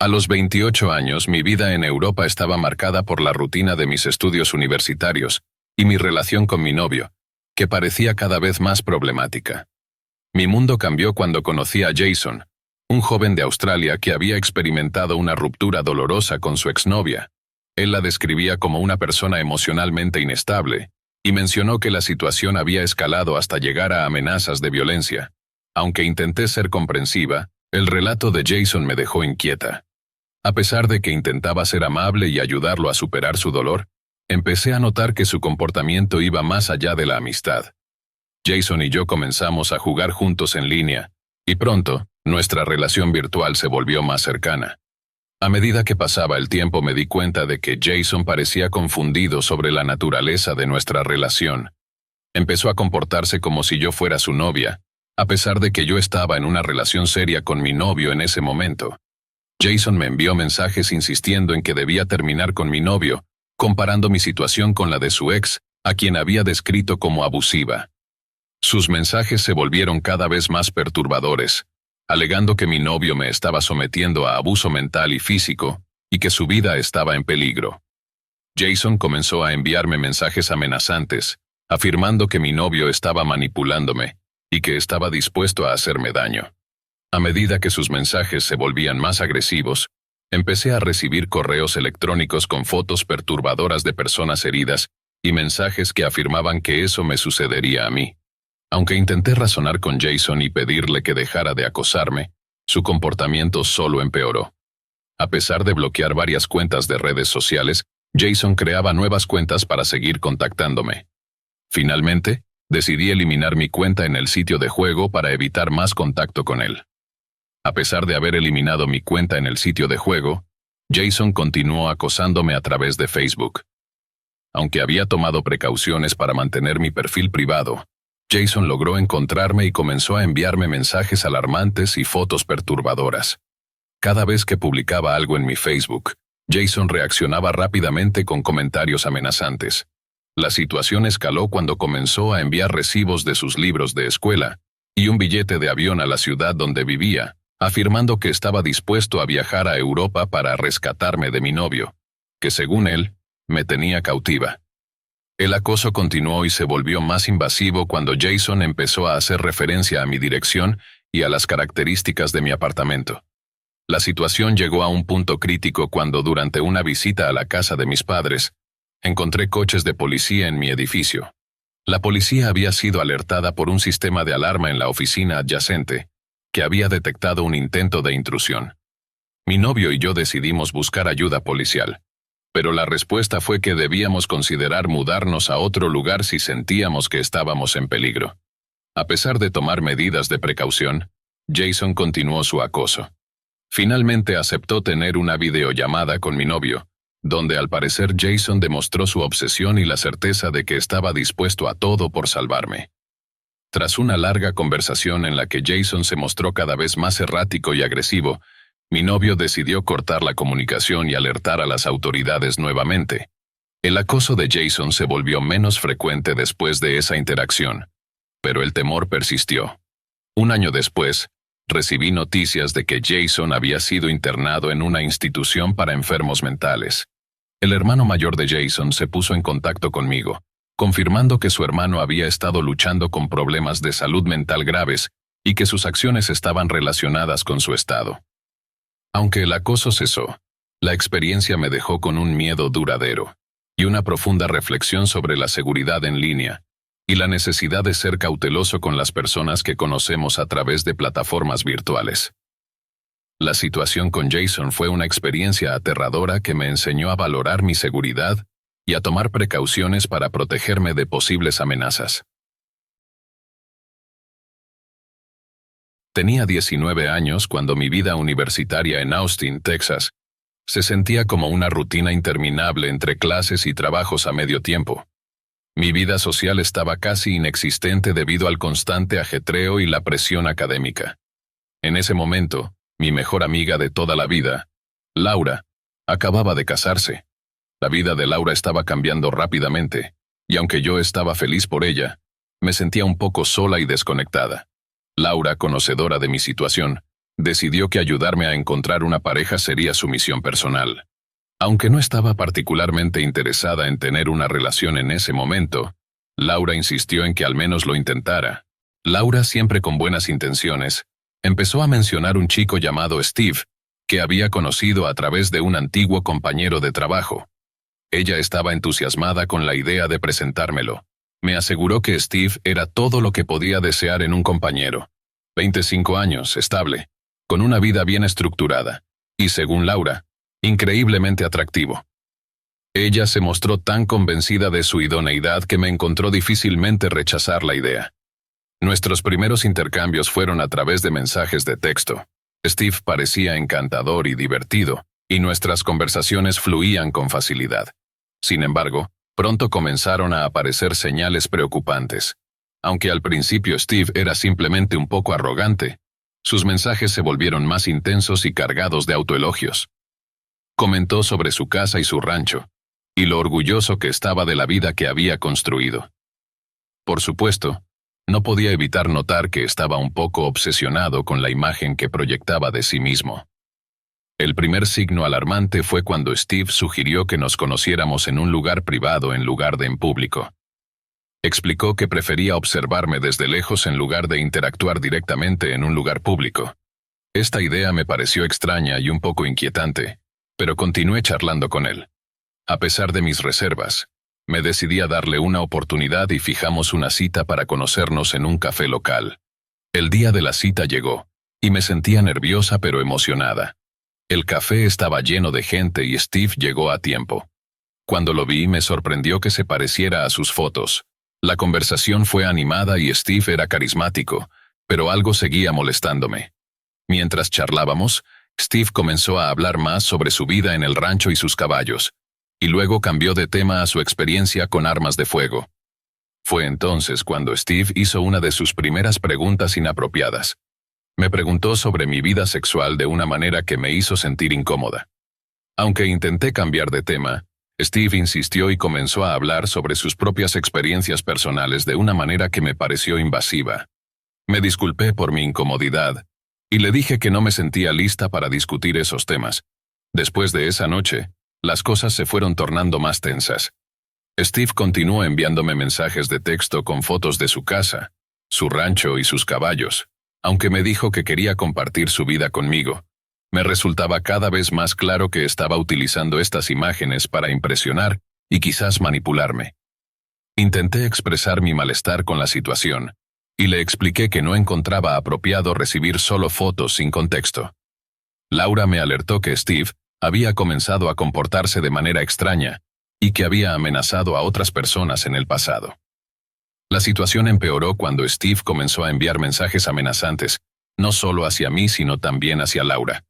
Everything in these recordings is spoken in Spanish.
A los 28 años, mi vida en Europa estaba marcada por la rutina de mis estudios universitarios y mi relación con mi novio, que parecía cada vez más problemática. Mi mundo cambió cuando conocí a Jason, un joven de Australia que había experimentado una ruptura dolorosa con su exnovia. Él la describía como una persona emocionalmente inestable y mencionó que la situación había escalado hasta llegar a amenazas de violencia. Aunque intenté ser comprensiva, el relato de Jason me dejó inquieta. A pesar de que intentaba ser amable y ayudarlo a superar su dolor, empecé a notar que su comportamiento iba más allá de la amistad. Jason y yo comenzamos a jugar juntos en línea, y pronto, nuestra relación virtual se volvió más cercana. A medida que pasaba el tiempo me di cuenta de que Jason parecía confundido sobre la naturaleza de nuestra relación. Empezó a comportarse como si yo fuera su novia, a pesar de que yo estaba en una relación seria con mi novio en ese momento. Jason me envió mensajes insistiendo en que debía terminar con mi novio, comparando mi situación con la de su ex, a quien había descrito como abusiva. Sus mensajes se volvieron cada vez más perturbadores, alegando que mi novio me estaba sometiendo a abuso mental y físico, y que su vida estaba en peligro. Jason comenzó a enviarme mensajes amenazantes, afirmando que mi novio estaba manipulándome, y que estaba dispuesto a hacerme daño. A medida que sus mensajes se volvían más agresivos, empecé a recibir correos electrónicos con fotos perturbadoras de personas heridas y mensajes que afirmaban que eso me sucedería a mí. Aunque intenté razonar con Jason y pedirle que dejara de acosarme, su comportamiento solo empeoró. A pesar de bloquear varias cuentas de redes sociales, Jason creaba nuevas cuentas para seguir contactándome. Finalmente, decidí eliminar mi cuenta en el sitio de juego para evitar más contacto con él. A pesar de haber eliminado mi cuenta en el sitio de juego, Jason continuó acosándome a través de Facebook. Aunque había tomado precauciones para mantener mi perfil privado, Jason logró encontrarme y comenzó a enviarme mensajes alarmantes y fotos perturbadoras. Cada vez que publicaba algo en mi Facebook, Jason reaccionaba rápidamente con comentarios amenazantes. La situación escaló cuando comenzó a enviar recibos de sus libros de escuela y un billete de avión a la ciudad donde vivía, afirmando que estaba dispuesto a viajar a Europa para rescatarme de mi novio, que según él, me tenía cautiva. El acoso continuó y se volvió más invasivo cuando Jason empezó a hacer referencia a mi dirección y a las características de mi apartamento. La situación llegó a un punto crítico cuando durante una visita a la casa de mis padres, encontré coches de policía en mi edificio. La policía había sido alertada por un sistema de alarma en la oficina adyacente, que había detectado un intento de intrusión. Mi novio y yo decidimos buscar ayuda policial, pero la respuesta fue que debíamos considerar mudarnos a otro lugar si sentíamos que estábamos en peligro. A pesar de tomar medidas de precaución, Jason continuó su acoso. Finalmente aceptó tener una videollamada con mi novio, donde al parecer Jason demostró su obsesión y la certeza de que estaba dispuesto a todo por salvarme. Tras una larga conversación en la que Jason se mostró cada vez más errático y agresivo, mi novio decidió cortar la comunicación y alertar a las autoridades nuevamente. El acoso de Jason se volvió menos frecuente después de esa interacción, pero el temor persistió. Un año después, recibí noticias de que Jason había sido internado en una institución para enfermos mentales. El hermano mayor de Jason se puso en contacto conmigo, confirmando que su hermano había estado luchando con problemas de salud mental graves y que sus acciones estaban relacionadas con su estado. Aunque el acoso cesó, la experiencia me dejó con un miedo duradero y una profunda reflexión sobre la seguridad en línea y la necesidad de ser cauteloso con las personas que conocemos a través de plataformas virtuales. La situación con Jason fue una experiencia aterradora que me enseñó a valorar mi seguridad y a tomar precauciones para protegerme de posibles amenazas. Tenía 19 años cuando mi vida universitaria en Austin, Texas, se sentía como una rutina interminable entre clases y trabajos a medio tiempo. Mi vida social estaba casi inexistente debido al constante ajetreo y la presión académica. En ese momento, mi mejor amiga de toda la vida, Laura, acababa de casarse. La vida de Laura estaba cambiando rápidamente, y aunque yo estaba feliz por ella, me sentía un poco sola y desconectada. Laura, conocedora de mi situación, decidió que ayudarme a encontrar una pareja sería su misión personal. Aunque no estaba particularmente interesada en tener una relación en ese momento, Laura insistió en que al menos lo intentara. Laura, siempre con buenas intenciones, empezó a mencionar un chico llamado Steve, que había conocido a través de un antiguo compañero de trabajo. Ella estaba entusiasmada con la idea de presentármelo. Me aseguró que Steve era todo lo que podía desear en un compañero. 25 años, estable, con una vida bien estructurada, y según Laura, increíblemente atractivo. Ella se mostró tan convencida de su idoneidad que me encontró difícilmente rechazar la idea. Nuestros primeros intercambios fueron a través de mensajes de texto. Steve parecía encantador y divertido, y nuestras conversaciones fluían con facilidad. Sin embargo, pronto comenzaron a aparecer señales preocupantes. Aunque al principio Steve era simplemente un poco arrogante, sus mensajes se volvieron más intensos y cargados de autoelogios. Comentó sobre su casa y su rancho, y lo orgulloso que estaba de la vida que había construido. Por supuesto, no podía evitar notar que estaba un poco obsesionado con la imagen que proyectaba de sí mismo. El primer signo alarmante fue cuando Steve sugirió que nos conociéramos en un lugar privado en lugar de en público. Explicó que prefería observarme desde lejos en lugar de interactuar directamente en un lugar público. Esta idea me pareció extraña y un poco inquietante, pero continué charlando con él. A pesar de mis reservas, me decidí a darle una oportunidad y fijamos una cita para conocernos en un café local. El día de la cita llegó, y me sentía nerviosa pero emocionada. El café estaba lleno de gente y Steve llegó a tiempo. Cuando lo vi, me sorprendió que se pareciera a sus fotos. La conversación fue animada y Steve era carismático, pero algo seguía molestándome. Mientras charlábamos, Steve comenzó a hablar más sobre su vida en el rancho y sus caballos, y luego cambió de tema a su experiencia con armas de fuego. Fue entonces cuando Steve hizo una de sus primeras preguntas inapropiadas. Me preguntó sobre mi vida sexual de una manera que me hizo sentir incómoda. Aunque intenté cambiar de tema, Steve insistió y comenzó a hablar sobre sus propias experiencias personales de una manera que me pareció invasiva. Me disculpé por mi incomodidad, y le dije que no me sentía lista para discutir esos temas. Después de esa noche, las cosas se fueron tornando más tensas. Steve continuó enviándome mensajes de texto con fotos de su casa, su rancho y sus caballos, aunque me dijo que quería compartir su vida conmigo. Me resultaba cada vez más claro que estaba utilizando estas imágenes para impresionar y quizás manipularme. Intenté expresar mi malestar con la situación, y le expliqué que no encontraba apropiado recibir solo fotos sin contexto. Laura me alertó que Steve había comenzado a comportarse de manera extraña y que había amenazado a otras personas en el pasado. La situación empeoró cuando Steve comenzó a enviar mensajes amenazantes, no solo hacia mí sino también hacia Laura.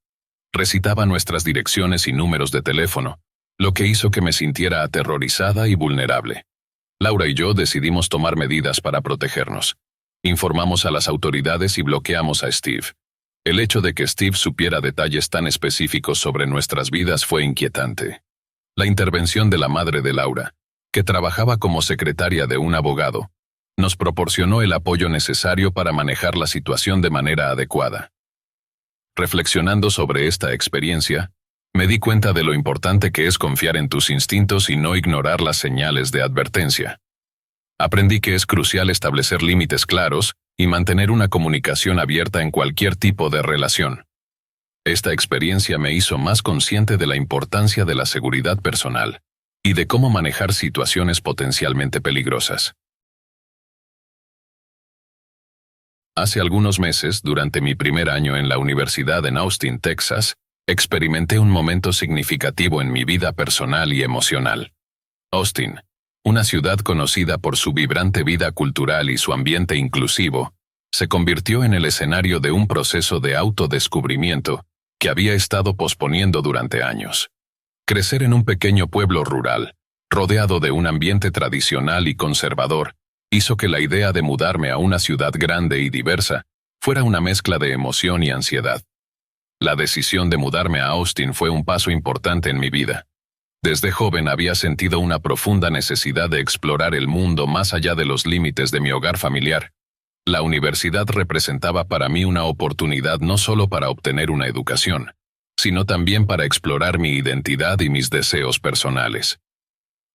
Recitaba nuestras direcciones y números de teléfono, lo que hizo que me sintiera aterrorizada y vulnerable. Laura y yo decidimos tomar medidas para protegernos. Informamos a las autoridades y bloqueamos a Steve. El hecho de que Steve supiera detalles tan específicos sobre nuestras vidas fue inquietante. La intervención de la madre de Laura, que trabajaba como secretaria de un abogado, nos proporcionó el apoyo necesario para manejar la situación de manera adecuada. Reflexionando sobre esta experiencia, me di cuenta de lo importante que es confiar en tus instintos y no ignorar las señales de advertencia. Aprendí que es crucial establecer límites claros y mantener una comunicación abierta en cualquier tipo de relación. Esta experiencia me hizo más consciente de la importancia de la seguridad personal y de cómo manejar situaciones potencialmente peligrosas. Hace algunos meses, durante mi primer año en la universidad en Austin, Texas, experimenté un momento significativo en mi vida personal y emocional. Austin, una ciudad conocida por su vibrante vida cultural y su ambiente inclusivo, se convirtió en el escenario de un proceso de autodescubrimiento que había estado posponiendo durante años. Crecer en un pequeño pueblo rural, rodeado de un ambiente tradicional y conservador, hizo que la idea de mudarme a una ciudad grande y diversa fuera una mezcla de emoción y ansiedad. La decisión de mudarme a Austin fue un paso importante en mi vida. Desde joven había sentido una profunda necesidad de explorar el mundo más allá de los límites de mi hogar familiar. La universidad representaba para mí una oportunidad no solo para obtener una educación, sino también para explorar mi identidad y mis deseos personales.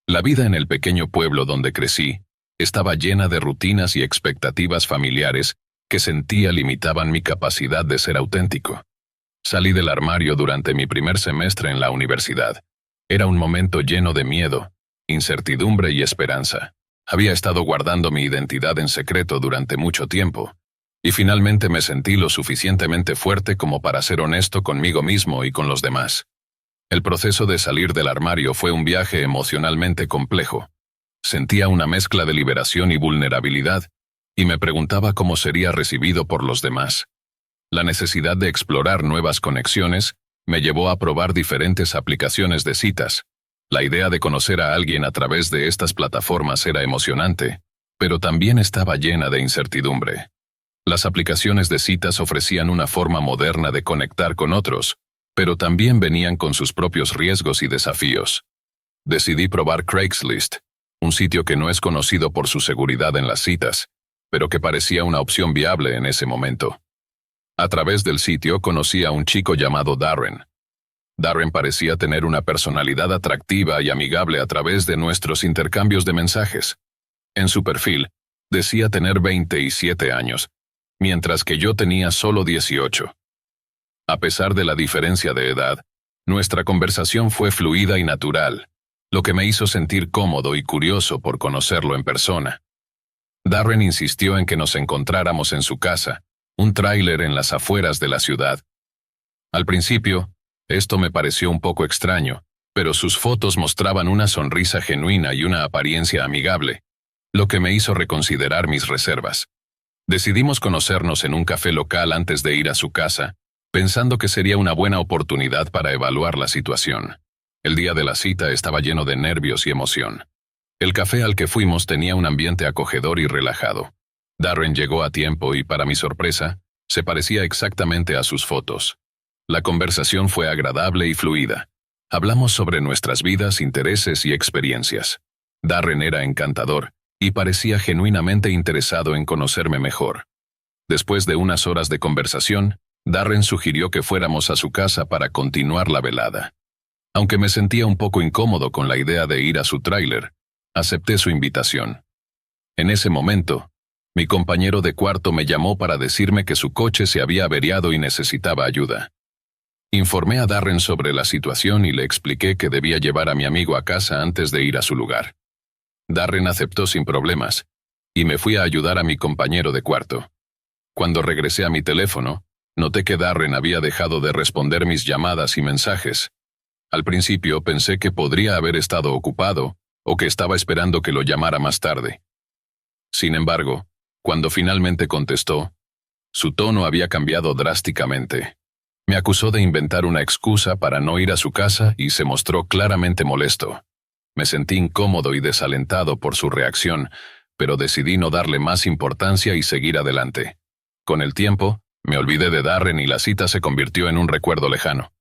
La vida en el pequeño pueblo donde crecí estaba llena de rutinas y expectativas familiares que sentía limitaban mi capacidad de ser auténtico. Salí del armario durante mi primer semestre en la universidad. Era un momento lleno de miedo, incertidumbre y esperanza. Había estado guardando mi identidad en secreto durante mucho tiempo, y finalmente me sentí lo suficientemente fuerte como para ser honesto conmigo mismo y con los demás. El proceso de salir del armario fue un viaje emocionalmente complejo. Sentía una mezcla de liberación y vulnerabilidad, y me preguntaba cómo sería recibido por los demás. La necesidad de explorar nuevas conexiones me llevó a probar diferentes aplicaciones de citas. La idea de conocer a alguien a través de estas plataformas era emocionante, pero también estaba llena de incertidumbre. Las aplicaciones de citas ofrecían una forma moderna de conectar con otros, pero también venían con sus propios riesgos y desafíos. Decidí probar Craigslist, un sitio que no es conocido por su seguridad en las citas, pero que parecía una opción viable en ese momento. A través del sitio conocí a un chico llamado Darren. Darren parecía tener una personalidad atractiva y amigable a través de nuestros intercambios de mensajes. En su perfil, decía tener 27 años, mientras que yo tenía solo 18. A pesar de la diferencia de edad, nuestra conversación fue fluida y natural, lo que me hizo sentir cómodo y curioso por conocerlo en persona. Darren insistió en que nos encontráramos en su casa, un tráiler en las afueras de la ciudad. Al principio, esto me pareció un poco extraño, pero sus fotos mostraban una sonrisa genuina y una apariencia amigable, lo que me hizo reconsiderar mis reservas. Decidimos conocernos en un café local antes de ir a su casa, pensando que sería una buena oportunidad para evaluar la situación. El día de la cita estaba lleno de nervios y emoción. El café al que fuimos tenía un ambiente acogedor y relajado. Darren llegó a tiempo y, para mi sorpresa, se parecía exactamente a sus fotos. La conversación fue agradable y fluida. Hablamos sobre nuestras vidas, intereses y experiencias. Darren era encantador y parecía genuinamente interesado en conocerme mejor. Después de unas horas de conversación, Darren sugirió que fuéramos a su casa para continuar la velada. Aunque me sentía un poco incómodo con la idea de ir a su tráiler, acepté su invitación. En ese momento, mi compañero de cuarto me llamó para decirme que su coche se había averiado y necesitaba ayuda. Informé a Darren sobre la situación y le expliqué que debía llevar a mi amigo a casa antes de ir a su lugar. Darren aceptó sin problemas, y me fui a ayudar a mi compañero de cuarto. Cuando regresé a mi teléfono, noté que Darren había dejado de responder mis llamadas y mensajes. Al principio pensé que podría haber estado ocupado, o que estaba esperando que lo llamara más tarde. Sin embargo, cuando finalmente contestó, su tono había cambiado drásticamente. Me acusó de inventar una excusa para no ir a su casa y se mostró claramente molesto. Me sentí incómodo y desalentado por su reacción, pero decidí no darle más importancia y seguir adelante. Con el tiempo, me olvidé de Darren y la cita se convirtió en un recuerdo lejano.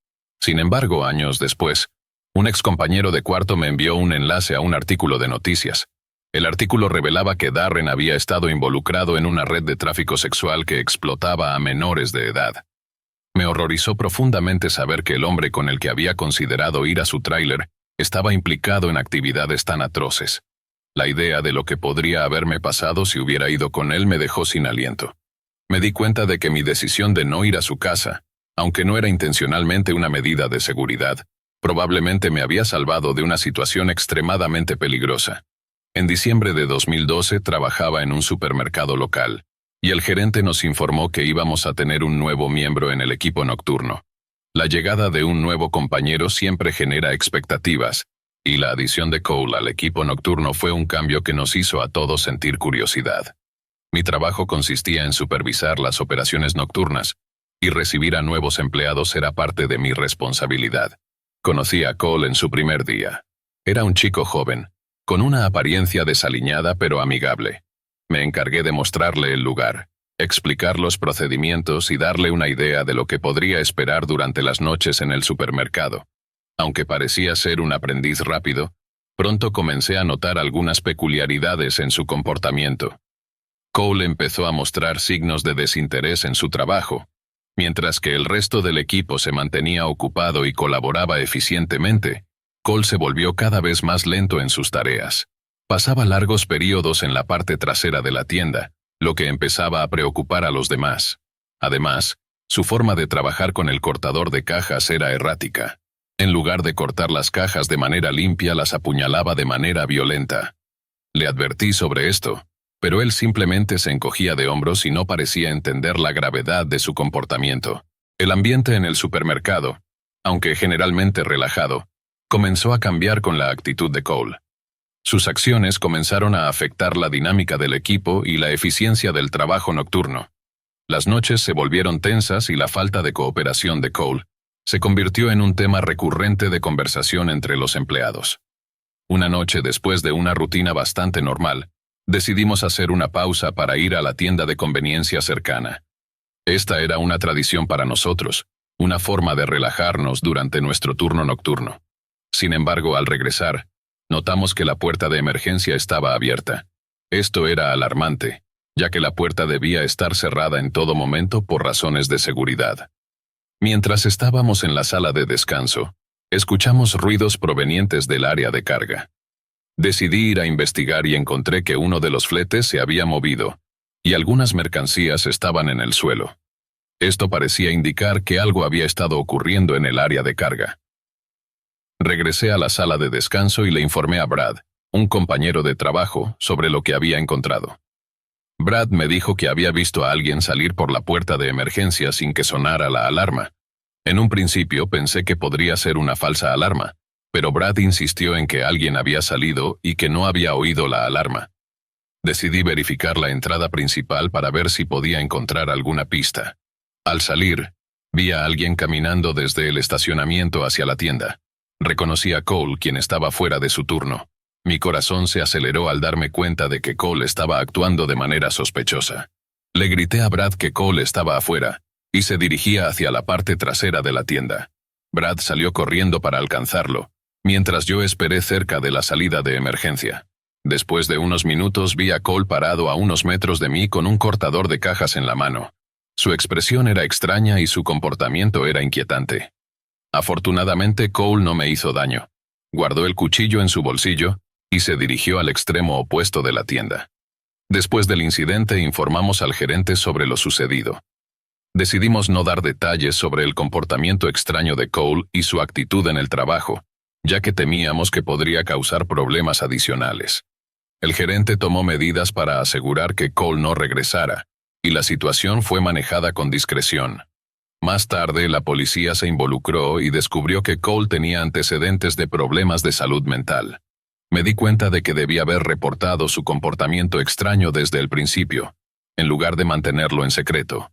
Sin embargo, años después, un excompañero de cuarto me envió un enlace a un artículo de noticias. El artículo revelaba que Darren había estado involucrado en una red de tráfico sexual que explotaba a menores de edad. Me horrorizó profundamente saber que el hombre con el que había considerado ir a su tráiler estaba implicado en actividades tan atroces. La idea de lo que podría haberme pasado si hubiera ido con él me dejó sin aliento. Me di cuenta de que mi decisión de no ir a su casa, aunque no era intencionalmente una medida de seguridad, probablemente me había salvado de una situación extremadamente peligrosa. En diciembre de 2012 trabajaba en un supermercado local, y el gerente nos informó que íbamos a tener un nuevo miembro en el equipo nocturno. La llegada de un nuevo compañero siempre genera expectativas, y la adición de Cole al equipo nocturno fue un cambio que nos hizo a todos sentir curiosidad. Mi trabajo consistía en supervisar las operaciones nocturnas, y recibir a nuevos empleados era parte de mi responsabilidad. Conocí a Cole en su primer día. Era un chico joven, con una apariencia desaliñada pero amigable. Me encargué de mostrarle el lugar, explicar los procedimientos y darle una idea de lo que podría esperar durante las noches en el supermercado. Aunque parecía ser un aprendiz rápido, pronto comencé a notar algunas peculiaridades en su comportamiento. Cole empezó a mostrar signos de desinterés en su trabajo, mientras que el resto del equipo se mantenía ocupado y colaboraba eficientemente. Cole se volvió cada vez más lento en sus tareas. Pasaba largos periodos en la parte trasera de la tienda, lo que empezaba a preocupar a los demás. Además, su forma de trabajar con el cortador de cajas era errática. En lugar de cortar las cajas de manera limpia, las apuñalaba de manera violenta. Le advertí sobre esto, pero él simplemente se encogía de hombros y no parecía entender la gravedad de su comportamiento. El ambiente en el supermercado, aunque generalmente relajado, comenzó a cambiar con la actitud de Cole. Sus acciones comenzaron a afectar la dinámica del equipo y la eficiencia del trabajo nocturno. Las noches se volvieron tensas y la falta de cooperación de Cole se convirtió en un tema recurrente de conversación entre los empleados. Una noche, después de una rutina bastante normal, decidimos hacer una pausa para ir a la tienda de conveniencia cercana. Esta era una tradición para nosotros, una forma de relajarnos durante nuestro turno nocturno. Sin embargo, al regresar, notamos que la puerta de emergencia estaba abierta. Esto era alarmante, ya que la puerta debía estar cerrada en todo momento por razones de seguridad. Mientras estábamos en la sala de descanso, escuchamos ruidos provenientes del área de carga. Decidí ir a investigar y encontré que uno de los fletes se había movido, y algunas mercancías estaban en el suelo. Esto parecía indicar que algo había estado ocurriendo en el área de carga. Regresé a la sala de descanso y le informé a Brad, un compañero de trabajo, sobre lo que había encontrado. Brad me dijo que había visto a alguien salir por la puerta de emergencia sin que sonara la alarma. En un principio pensé que podría ser una falsa alarma, pero Brad insistió en que alguien había salido y que no había oído la alarma. Decidí verificar la entrada principal para ver si podía encontrar alguna pista. Al salir, vi a alguien caminando desde el estacionamiento hacia la tienda. Reconocí a Cole, quien estaba fuera de su turno. Mi corazón se aceleró al darme cuenta de que Cole estaba actuando de manera sospechosa. Le grité a Brad que Cole estaba afuera, y se dirigía hacia la parte trasera de la tienda. Brad salió corriendo para alcanzarlo, mientras yo esperé cerca de la salida de emergencia. Después de unos minutos vi a Cole parado a unos metros de mí con un cortador de cajas en la mano. Su expresión era extraña y su comportamiento era inquietante. Afortunadamente, Cole no me hizo daño. Guardó el cuchillo en su bolsillo y se dirigió al extremo opuesto de la tienda. Después del incidente, informamos al gerente sobre lo sucedido. Decidimos no dar detalles sobre el comportamiento extraño de Cole y su actitud en el trabajo, ya que temíamos que podría causar problemas adicionales. El gerente tomó medidas para asegurar que Cole no regresara, y la situación fue manejada con discreción. Más tarde, la policía se involucró y descubrió que Cole tenía antecedentes de problemas de salud mental. Me di cuenta de que debía haber reportado su comportamiento extraño desde el principio, en lugar de mantenerlo en secreto.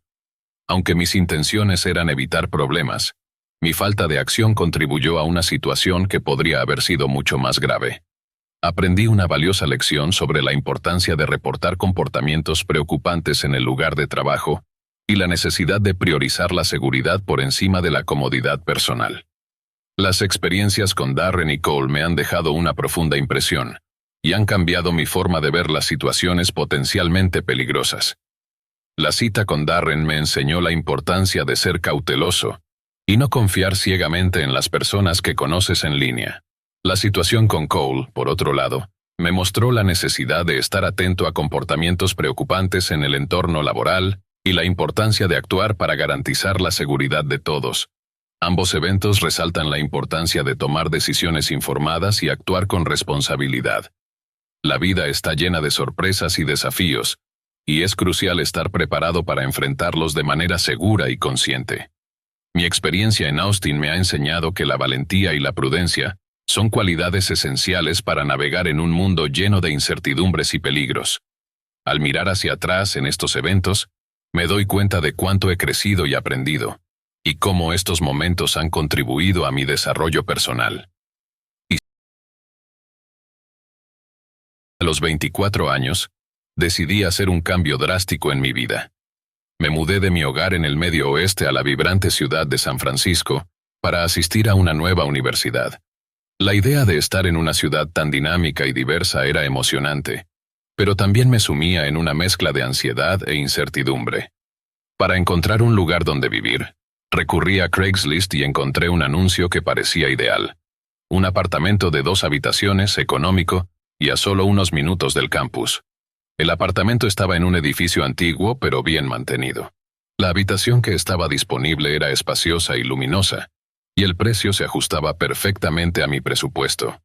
Aunque mis intenciones eran evitar problemas, mi falta de acción contribuyó a una situación que podría haber sido mucho más grave. Aprendí una valiosa lección sobre la importancia de reportar comportamientos preocupantes en el lugar de trabajo y la necesidad de priorizar la seguridad por encima de la comodidad personal. Las experiencias con Darren y Cole me han dejado una profunda impresión y han cambiado mi forma de ver las situaciones potencialmente peligrosas. La cita con Darren me enseñó la importancia de ser cauteloso y no confiar ciegamente en las personas que conoces en línea. La situación con Cole, por otro lado, me mostró la necesidad de estar atento a comportamientos preocupantes en el entorno laboral y la importancia de actuar para garantizar la seguridad de todos. Ambos eventos resaltan la importancia de tomar decisiones informadas y actuar con responsabilidad. La vida está llena de sorpresas y desafíos, y es crucial estar preparado para enfrentarlos de manera segura y consciente. Mi experiencia en Austin me ha enseñado que la valentía y la prudencia son cualidades esenciales para navegar en un mundo lleno de incertidumbres y peligros. Al mirar hacia atrás en estos eventos, me doy cuenta de cuánto he crecido y aprendido, y cómo estos momentos han contribuido a mi desarrollo personal. A los 24 años, decidí hacer un cambio drástico en mi vida. Me mudé de mi hogar en el Medio Oeste a la vibrante ciudad de San Francisco para asistir a una nueva universidad. La idea de estar en una ciudad tan dinámica y diversa era emocionante, pero también me sumía en una mezcla de ansiedad e incertidumbre. Para encontrar un lugar donde vivir, recurrí a Craigslist y encontré un anuncio que parecía ideal. Un apartamento de 2 habitaciones, económico, y a solo unos minutos del campus. El apartamento estaba en un edificio antiguo pero bien mantenido. La habitación que estaba disponible era espaciosa y luminosa, y el precio se ajustaba perfectamente a mi presupuesto.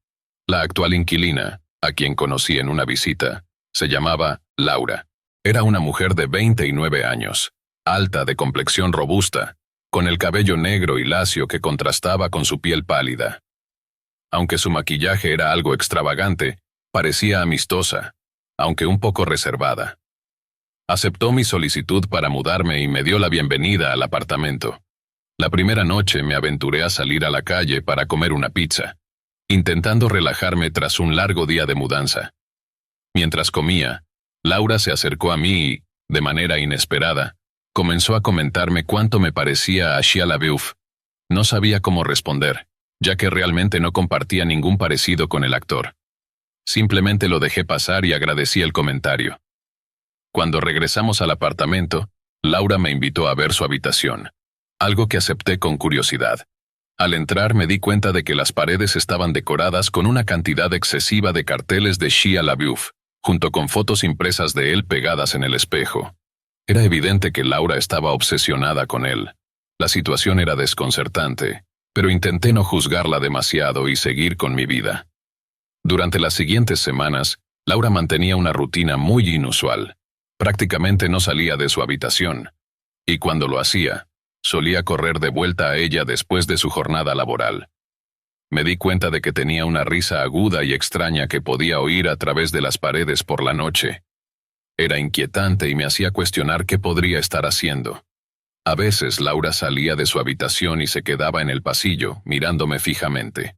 La actual inquilina, a quien conocí en una visita, se llamaba Laura. Era una mujer de 29 años, alta, de complexión robusta, con el cabello negro y lacio que contrastaba con su piel pálida. Aunque su maquillaje era algo extravagante, parecía amistosa, aunque un poco reservada. Aceptó mi solicitud para mudarme y me dio la bienvenida al apartamento. La primera noche me aventuré a salir a la calle para comer una pizza, intentando relajarme tras un largo día de mudanza. Mientras comía, Laura se acercó a mí y, de manera inesperada, comenzó a comentarme cuánto me parecía a Shia LaBeouf. No sabía cómo responder, ya que realmente no compartía ningún parecido con el actor. Simplemente lo dejé pasar y agradecí el comentario. Cuando regresamos al apartamento, Laura me invitó a ver su habitación, algo que acepté con curiosidad. Al entrar me di cuenta de que las paredes estaban decoradas con una cantidad excesiva de carteles de Shia LaBeouf, junto con fotos impresas de él pegadas en el espejo. Era evidente que Laura estaba obsesionada con él. La situación era desconcertante, pero intenté no juzgarla demasiado y seguir con mi vida. Durante las siguientes semanas, Laura mantenía una rutina muy inusual. Prácticamente no salía de su habitación, y cuando lo hacía, solía correr de vuelta a ella después de su jornada laboral. Me di cuenta de que tenía una risa aguda y extraña que podía oír a través de las paredes por la noche. Era inquietante y me hacía cuestionar qué podría estar haciendo. A veces Laura salía de su habitación y se quedaba en el pasillo, mirándome fijamente.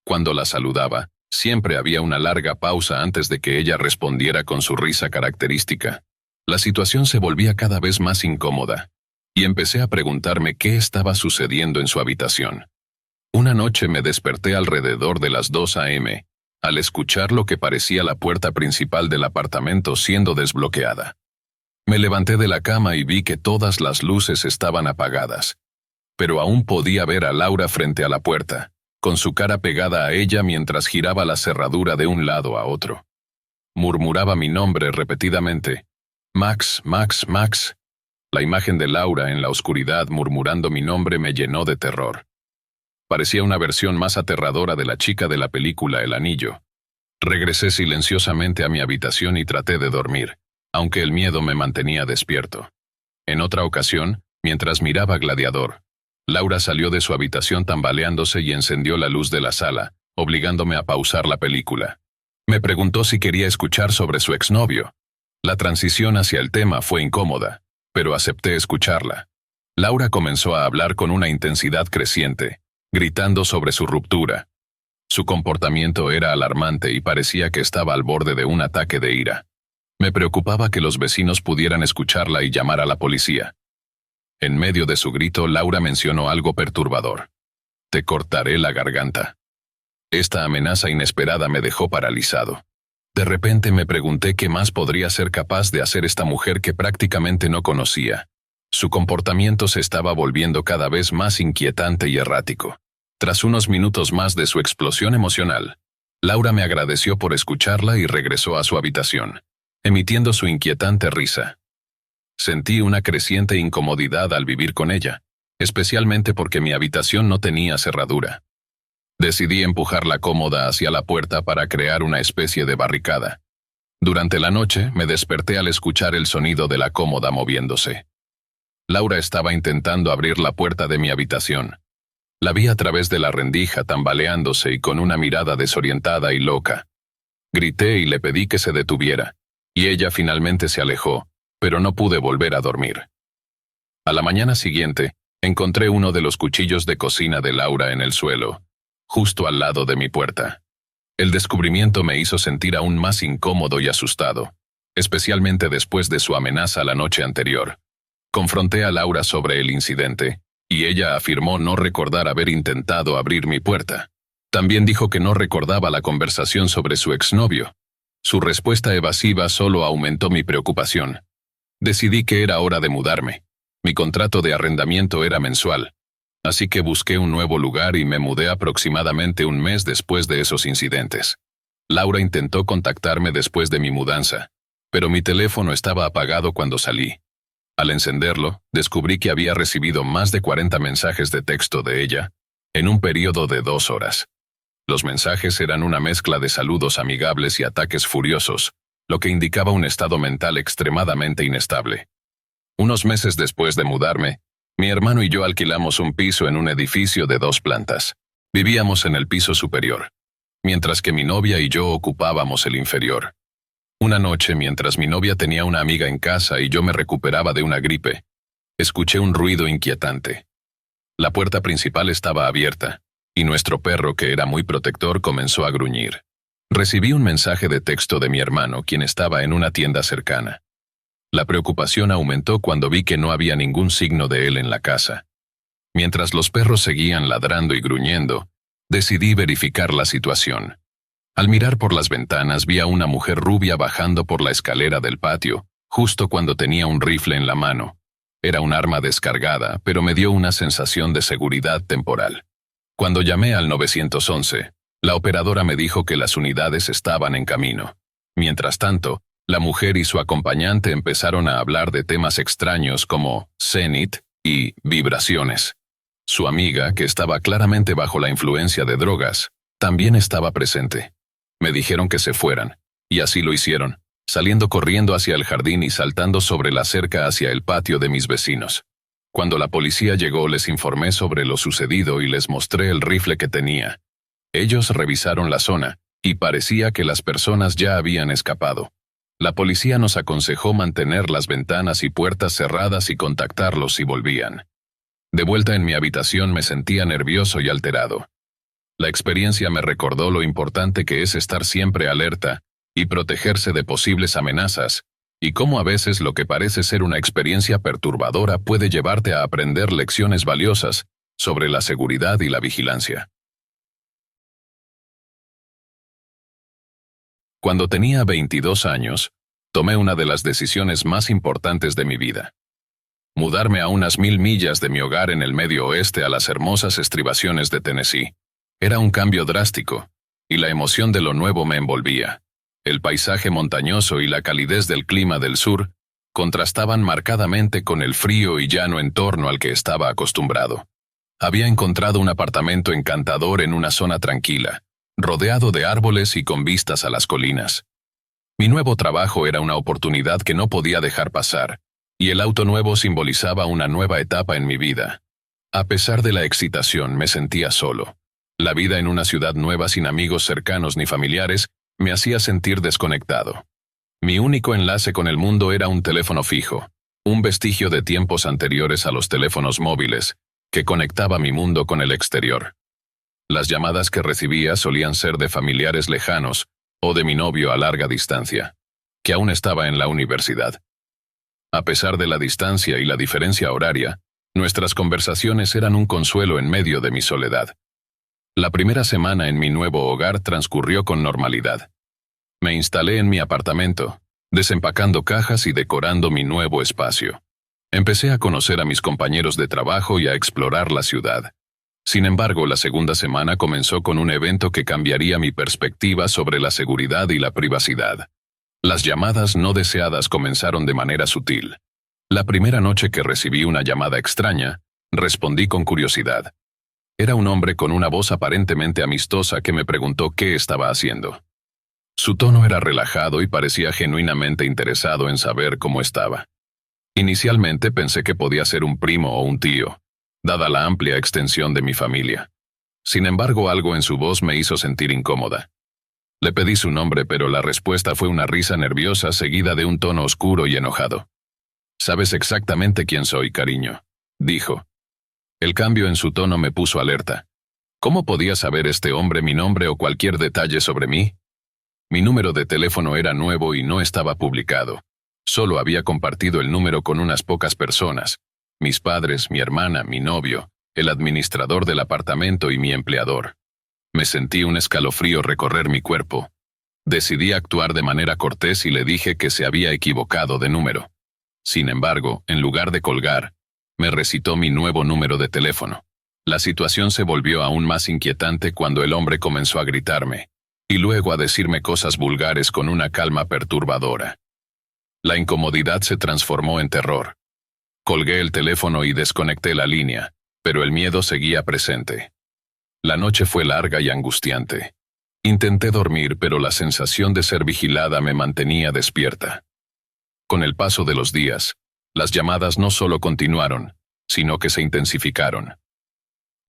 Cuando la saludaba, siempre había una larga pausa antes de que ella respondiera con su risa característica. La situación se volvía cada vez más incómoda, y empecé a preguntarme qué estaba sucediendo en su habitación. Una noche me desperté alrededor de las 2 a.m., al escuchar lo que parecía la puerta principal del apartamento siendo desbloqueada. Me levanté de la cama y vi que todas las luces estaban apagadas, pero aún podía ver a Laura frente a la puerta, con su cara pegada a ella mientras giraba la cerradura de un lado a otro. Murmuraba mi nombre repetidamente. Max, Max, Max. La imagen de Laura en la oscuridad murmurando mi nombre me llenó de terror. Parecía una versión más aterradora de la chica de la película El Anillo. Regresé silenciosamente a mi habitación y traté de dormir, aunque el miedo me mantenía despierto. En otra ocasión, mientras miraba Gladiador, Laura salió de su habitación tambaleándose y encendió la luz de la sala, obligándome a pausar la película. Me preguntó si quería escuchar sobre su exnovio. La transición hacia el tema fue incómoda, pero acepté escucharla. Laura comenzó a hablar con una intensidad creciente, gritando sobre su ruptura. Su comportamiento era alarmante y parecía que estaba al borde de un ataque de ira. Me preocupaba que los vecinos pudieran escucharla y llamar a la policía. En medio de su grito, Laura mencionó algo perturbador. Te cortaré la garganta. Esta amenaza inesperada me dejó paralizado. De repente me pregunté qué más podría ser capaz de hacer esta mujer que prácticamente no conocía. Su comportamiento se estaba volviendo cada vez más inquietante y errático. Tras unos minutos más de su explosión emocional, Laura me agradeció por escucharla y regresó a su habitación, emitiendo su inquietante risa. Sentí una creciente incomodidad al vivir con ella, especialmente porque mi habitación no tenía cerradura. Decidí empujar la cómoda hacia la puerta para crear una especie de barricada. Durante la noche me desperté al escuchar el sonido de la cómoda moviéndose. Laura estaba intentando abrir la puerta de mi habitación. La vi a través de la rendija tambaleándose y con una mirada desorientada y loca. Grité y le pedí que se detuviera, y ella finalmente se alejó, pero no pude volver a dormir. A la mañana siguiente, encontré uno de los cuchillos de cocina de Laura en el suelo, justo al lado de mi puerta. El descubrimiento me hizo sentir aún más incómodo y asustado, especialmente después de su amenaza la noche anterior. Confronté a Laura sobre el incidente, y ella afirmó no recordar haber intentado abrir mi puerta. También dijo que no recordaba la conversación sobre su exnovio. Su respuesta evasiva solo aumentó mi preocupación. Decidí que era hora de mudarme. Mi contrato de arrendamiento era mensual, así que busqué un nuevo lugar y me mudé aproximadamente un mes después de esos incidentes. Laura intentó contactarme después de mi mudanza, pero mi teléfono estaba apagado cuando salí. Al encenderlo, descubrí que había recibido más de 40 mensajes de texto de ella, en un periodo de 2 horas. Los mensajes eran una mezcla de saludos amigables y ataques furiosos, lo que indicaba un estado mental extremadamente inestable. Unos meses después de mudarme, mi hermano y yo alquilamos un piso en un edificio de 2 plantas. Vivíamos en el piso superior, mientras que mi novia y yo ocupábamos el inferior. Una noche, mientras mi novia tenía una amiga en casa y yo me recuperaba de una gripe, escuché un ruido inquietante. La puerta principal estaba abierta, y nuestro perro, que era muy protector, comenzó a gruñir. Recibí un mensaje de texto de mi hermano, quien estaba en una tienda cercana. La preocupación aumentó cuando vi que no había ningún signo de él en la casa. Mientras los perros seguían ladrando y gruñendo, decidí verificar la situación. Al mirar por las ventanas vi a una mujer rubia bajando por la escalera del patio, justo cuando tenía un rifle en la mano. Era un arma descargada, pero me dio una sensación de seguridad temporal. Cuando llamé al 911, la operadora me dijo que las unidades estaban en camino. Mientras tanto, la mujer y su acompañante empezaron a hablar de temas extraños como cenit y vibraciones. Su amiga, que estaba claramente bajo la influencia de drogas, también estaba presente. Me dijeron que se fueran, y así lo hicieron, saliendo corriendo hacia el jardín y saltando sobre la cerca hacia el patio de mis vecinos. Cuando la policía llegó, les informé sobre lo sucedido y les mostré el rifle que tenía. Ellos revisaron la zona, y parecía que las personas ya habían escapado. La policía nos aconsejó mantener las ventanas y puertas cerradas y contactarlos si volvían. De vuelta en mi habitación me sentía nervioso y alterado. La experiencia me recordó lo importante que es estar siempre alerta y protegerse de posibles amenazas, y cómo a veces lo que parece ser una experiencia perturbadora puede llevarte a aprender lecciones valiosas sobre la seguridad y la vigilancia. Cuando tenía 22 años, tomé una de las decisiones más importantes de mi vida. Mudarme a unas 1000 millas de mi hogar en el medio oeste a las hermosas estribaciones de Tennessee. Era un cambio drástico, y la emoción de lo nuevo me envolvía. El paisaje montañoso y la calidez del clima del sur contrastaban marcadamente con el frío y llano entorno al que estaba acostumbrado. Había encontrado un apartamento encantador en una zona tranquila, rodeado de árboles y con vistas a las colinas. Mi nuevo trabajo era una oportunidad que no podía dejar pasar, y el auto nuevo simbolizaba una nueva etapa en mi vida. A pesar de la excitación, me sentía solo. La vida en una ciudad nueva sin amigos cercanos ni familiares me hacía sentir desconectado. Mi único enlace con el mundo era un teléfono fijo, un vestigio de tiempos anteriores a los teléfonos móviles, que conectaba mi mundo con el exterior. Las llamadas que recibía solían ser de familiares lejanos o de mi novio a larga distancia, que aún estaba en la universidad. A pesar de la distancia y la diferencia horaria, nuestras conversaciones eran un consuelo en medio de mi soledad. La primera semana en mi nuevo hogar transcurrió con normalidad. Me instalé en mi apartamento, desempacando cajas y decorando mi nuevo espacio. Empecé a conocer a mis compañeros de trabajo y a explorar la ciudad. Sin embargo, la segunda semana comenzó con un evento que cambiaría mi perspectiva sobre la seguridad y la privacidad. Las llamadas no deseadas comenzaron de manera sutil. La primera noche que recibí una llamada extraña, respondí con curiosidad. Era un hombre con una voz aparentemente amistosa que me preguntó qué estaba haciendo. Su tono era relajado y parecía genuinamente interesado en saber cómo estaba. Inicialmente pensé que podía ser un primo o un tío, dada la amplia extensión de mi familia. Sin embargo, algo en su voz me hizo sentir incómoda. Le pedí su nombre, pero la respuesta fue una risa nerviosa seguida de un tono oscuro y enojado. «Sabes exactamente quién soy, cariño», dijo. El cambio en su tono me puso alerta. ¿Cómo podía saber este hombre mi nombre o cualquier detalle sobre mí? Mi número de teléfono era nuevo y no estaba publicado. Solo había compartido el número con unas pocas personas: mis padres, mi hermana, mi novio, el administrador del apartamento y mi empleador. Me sentí un escalofrío recorrer mi cuerpo. Decidí actuar de manera cortés y le dije que se había equivocado de número. Sin embargo, en lugar de colgar, me recitó mi nuevo número de teléfono. La situación se volvió aún más inquietante cuando el hombre comenzó a gritarme, y luego a decirme cosas vulgares con una calma perturbadora. La incomodidad se transformó en terror. Colgué el teléfono y desconecté la línea, pero el miedo seguía presente. La noche fue larga y angustiante. Intenté dormir, pero la sensación de ser vigilada me mantenía despierta. Con el paso de los días, las llamadas no solo continuaron, sino que se intensificaron.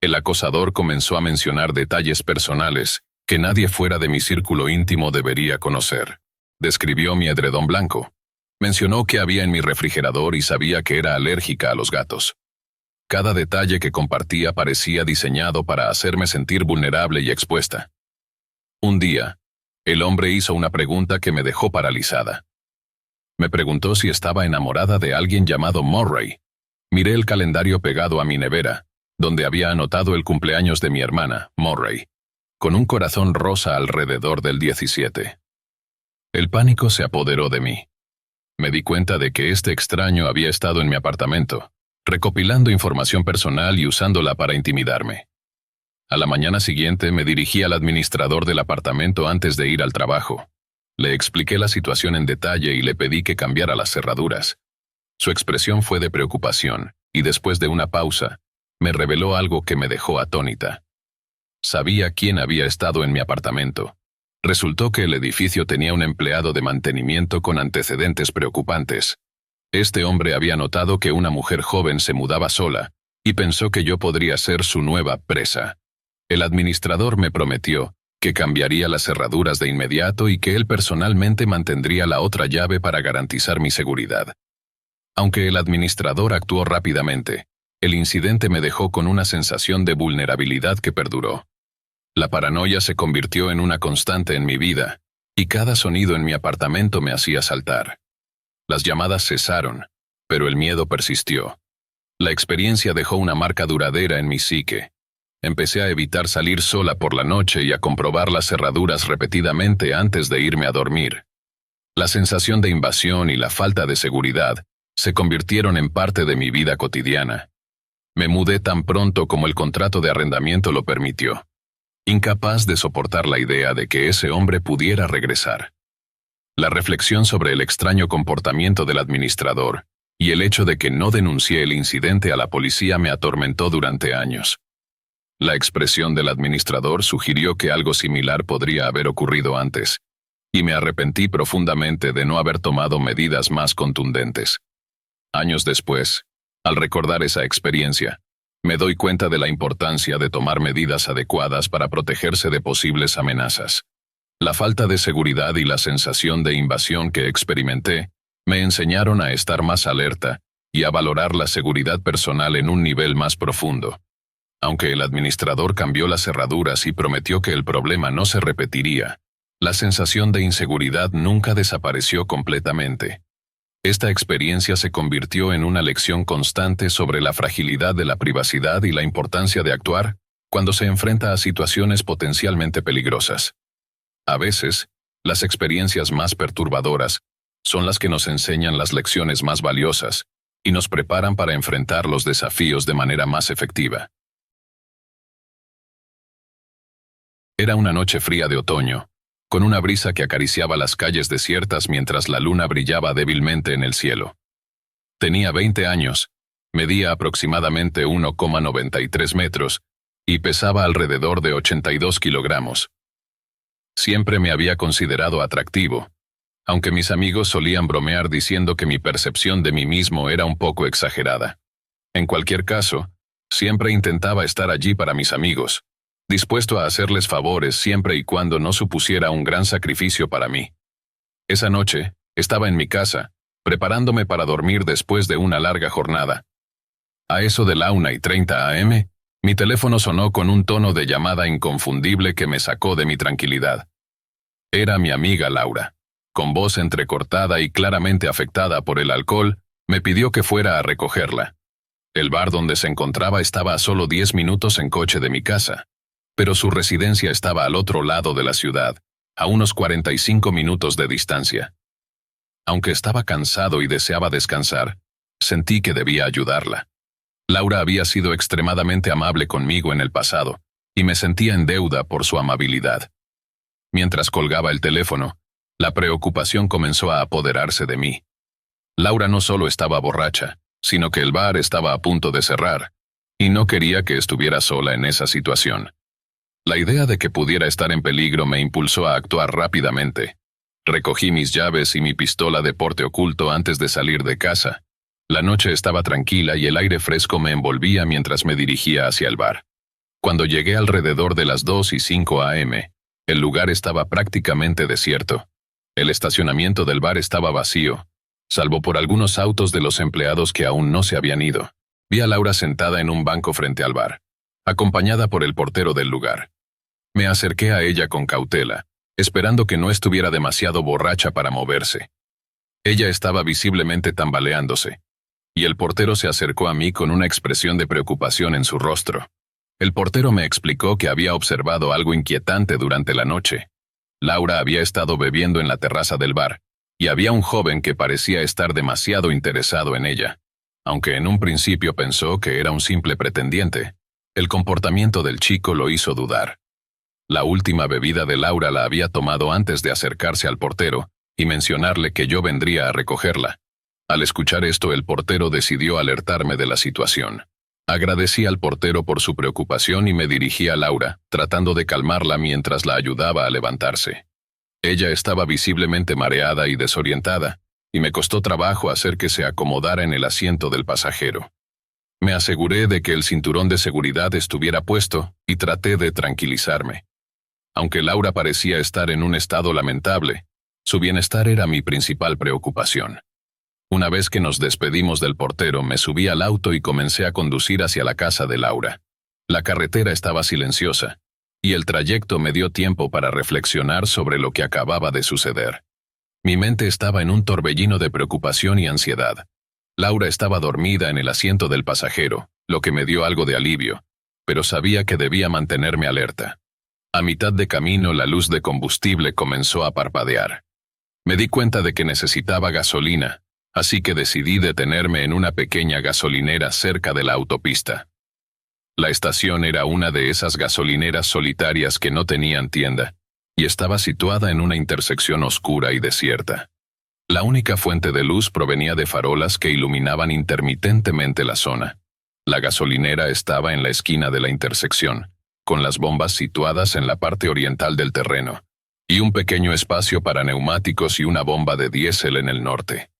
El acosador comenzó a mencionar detalles personales que nadie fuera de mi círculo íntimo debería conocer. Describió mi edredón blanco. Mencionó que había en mi refrigerador y sabía que era alérgica a los gatos. Cada detalle que compartía parecía diseñado para hacerme sentir vulnerable y expuesta. Un día, el hombre hizo una pregunta que me dejó paralizada. Me preguntó si estaba enamorada de alguien llamado Murray. Miré el calendario pegado a mi nevera, donde había anotado el cumpleaños de mi hermana, Murray, con un corazón rosa alrededor del 17. El pánico se apoderó de mí. Me di cuenta de que este extraño había estado en mi apartamento, recopilando información personal y usándola para intimidarme. A la mañana siguiente me dirigí al administrador del apartamento antes de ir al trabajo. Le expliqué la situación en detalle y le pedí que cambiara las cerraduras. Su expresión fue de preocupación, y después de una pausa, me reveló algo que me dejó atónita. Sabía quién había estado en mi apartamento. Resultó que el edificio tenía un empleado de mantenimiento con antecedentes preocupantes. Este hombre había notado que una mujer joven se mudaba sola, y pensó que yo podría ser su nueva presa. El administrador me prometió que cambiaría las cerraduras de inmediato y que él personalmente mantendría la otra llave para garantizar mi seguridad. Aunque el administrador actuó rápidamente, el incidente me dejó con una sensación de vulnerabilidad que perduró. La paranoia se convirtió en una constante en mi vida, y cada sonido en mi apartamento me hacía saltar. Las llamadas cesaron, pero el miedo persistió. La experiencia dejó una marca duradera en mi psique. Empecé a evitar salir sola por la noche y a comprobar las cerraduras repetidamente antes de irme a dormir. La sensación de invasión y la falta de seguridad se convirtieron en parte de mi vida cotidiana. Me mudé tan pronto como el contrato de arrendamiento lo permitió, incapaz de soportar la idea de que ese hombre pudiera regresar. La reflexión sobre el extraño comportamiento del administrador y el hecho de que no denuncié el incidente a la policía me atormentó durante años. La expresión del administrador sugirió que algo similar podría haber ocurrido antes, y me arrepentí profundamente de no haber tomado medidas más contundentes. Años después, al recordar esa experiencia, me doy cuenta de la importancia de tomar medidas adecuadas para protegerse de posibles amenazas. La falta de seguridad y la sensación de invasión que experimenté me enseñaron a estar más alerta y a valorar la seguridad personal en un nivel más profundo. Aunque el administrador cambió las cerraduras y prometió que el problema no se repetiría, la sensación de inseguridad nunca desapareció completamente. Esta experiencia se convirtió en una lección constante sobre la fragilidad de la privacidad y la importancia de actuar cuando se enfrenta a situaciones potencialmente peligrosas. A veces, las experiencias más perturbadoras son las que nos enseñan las lecciones más valiosas y nos preparan para enfrentar los desafíos de manera más efectiva. Era una noche fría de otoño, con una brisa que acariciaba las calles desiertas mientras la luna brillaba débilmente en el cielo. Tenía 20 años, medía aproximadamente 1,93 metros y pesaba alrededor de 82 kilogramos. Siempre me había considerado atractivo, aunque mis amigos solían bromear diciendo que mi percepción de mí mismo era un poco exagerada. En cualquier caso, siempre intentaba estar allí para mis amigos, dispuesto a hacerles favores siempre y cuando no supusiera un gran sacrificio para mí. Esa noche, estaba en mi casa, preparándome para dormir después de una larga jornada. A eso de la 1:30 a.m., mi teléfono sonó con un tono de llamada inconfundible que me sacó de mi tranquilidad. Era mi amiga Laura. Con voz entrecortada y claramente afectada por el alcohol, me pidió que fuera a recogerla. El bar donde se encontraba estaba a solo 10 minutos en coche de mi casa, pero su residencia estaba al otro lado de la ciudad, a unos 45 minutos de distancia. Aunque estaba cansado y deseaba descansar, sentí que debía ayudarla. Laura había sido extremadamente amable conmigo en el pasado, y me sentía en deuda por su amabilidad. Mientras colgaba el teléfono, la preocupación comenzó a apoderarse de mí. Laura no solo estaba borracha, sino que el bar estaba a punto de cerrar, y no quería que estuviera sola en esa situación. La idea de que pudiera estar en peligro me impulsó a actuar rápidamente. Recogí mis llaves y mi pistola de porte oculto antes de salir de casa. La noche estaba tranquila y el aire fresco me envolvía mientras me dirigía hacia el bar. Cuando llegué alrededor de las 2:05 a.m., el lugar estaba prácticamente desierto. El estacionamiento del bar estaba vacío, salvo por algunos autos de los empleados que aún no se habían ido. Vi a Laura sentada en un banco frente al bar, acompañada por el portero del lugar. Me acerqué a ella con cautela, esperando que no estuviera demasiado borracha para moverse. Ella estaba visiblemente tambaleándose, y el portero se acercó a mí con una expresión de preocupación en su rostro. El portero me explicó que había observado algo inquietante durante la noche. Laura había estado bebiendo en la terraza del bar, y había un joven que parecía estar demasiado interesado en ella. Aunque en un principio pensó que era un simple pretendiente, el comportamiento del chico lo hizo dudar. La última bebida de Laura la había tomado antes de acercarse al portero y mencionarle que yo vendría a recogerla. Al escuchar esto, el portero decidió alertarme de la situación. Agradecí al portero por su preocupación y me dirigí a Laura, tratando de calmarla mientras la ayudaba a levantarse. Ella estaba visiblemente mareada y desorientada, y me costó trabajo hacer que se acomodara en el asiento del pasajero. Me aseguré de que el cinturón de seguridad estuviera puesto y traté de tranquilizarme. Aunque Laura parecía estar en un estado lamentable, su bienestar era mi principal preocupación. Una vez que nos despedimos del portero, me subí al auto y comencé a conducir hacia la casa de Laura. La carretera estaba silenciosa, y el trayecto me dio tiempo para reflexionar sobre lo que acababa de suceder. Mi mente estaba en un torbellino de preocupación y ansiedad. Laura estaba dormida en el asiento del pasajero, lo que me dio algo de alivio, pero sabía que debía mantenerme alerta. A mitad de camino, la luz de combustible comenzó a parpadear. Me di cuenta de que necesitaba gasolina, así que decidí detenerme en una pequeña gasolinera cerca de la autopista. La estación era una de esas gasolineras solitarias que no tenían tienda, y estaba situada en una intersección oscura y desierta. La única fuente de luz provenía de farolas que iluminaban intermitentemente la zona. La gasolinera estaba en la esquina de la intersección, con las bombas situadas en la parte oriental del terreno, y un pequeño espacio para neumáticos y una bomba de diésel en el norte.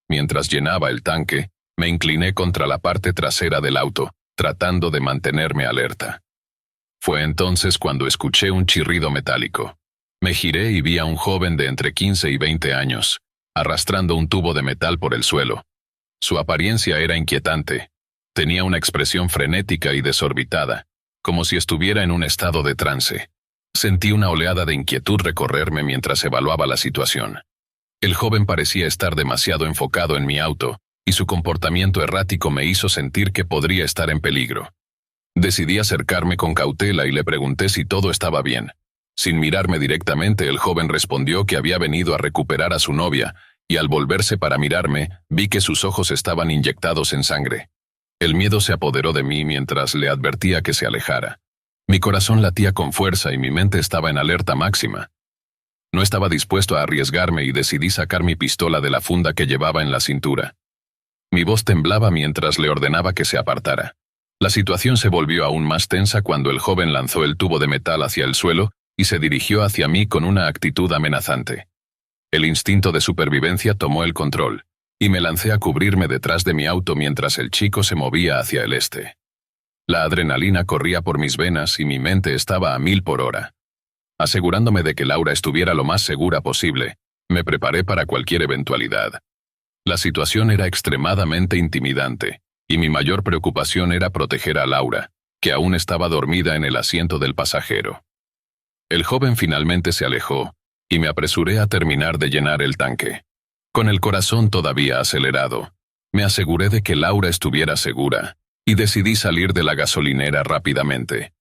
Mientras llenaba el tanque, me incliné contra la parte trasera del auto, tratando de mantenerme alerta. Fue entonces cuando escuché un chirrido metálico. Me giré y vi a un joven de entre 15 y 20 años, arrastrando un tubo de metal por el suelo. Su apariencia era inquietante. Tenía una expresión frenética y desorbitada, como si estuviera en un estado de trance. Sentí una oleada de inquietud recorrerme mientras evaluaba la situación. El joven parecía estar demasiado enfocado en mi auto, y su comportamiento errático me hizo sentir que podría estar en peligro. Decidí acercarme con cautela y le pregunté si todo estaba bien. Sin mirarme directamente, el joven respondió que había venido a recuperar a su novia, y al volverse para mirarme, vi que sus ojos estaban inyectados en sangre. El miedo se apoderó de mí mientras le advertía que se alejara. Mi corazón latía con fuerza y mi mente estaba en alerta máxima. No estaba dispuesto a arriesgarme y decidí sacar mi pistola de la funda que llevaba en la cintura. Mi voz temblaba mientras le ordenaba que se apartara. La situación se volvió aún más tensa cuando el joven lanzó el tubo de metal hacia el suelo y se dirigió hacia mí con una actitud amenazante. El instinto de supervivencia tomó el control, y me lancé a cubrirme detrás de mi auto mientras el chico se movía hacia el este. La adrenalina corría por mis venas y mi mente estaba a 1000 por hora. Asegurándome de que Laura estuviera lo más segura posible, me preparé para cualquier eventualidad. La situación era extremadamente intimidante, y mi mayor preocupación era proteger a Laura, que aún estaba dormida en el asiento del pasajero. El joven finalmente se alejó, y me apresuré a terminar de llenar el tanque. Con el corazón todavía acelerado, me aseguré de que Laura estuviera segura, y decidí salir de la gasolinera rápidamente.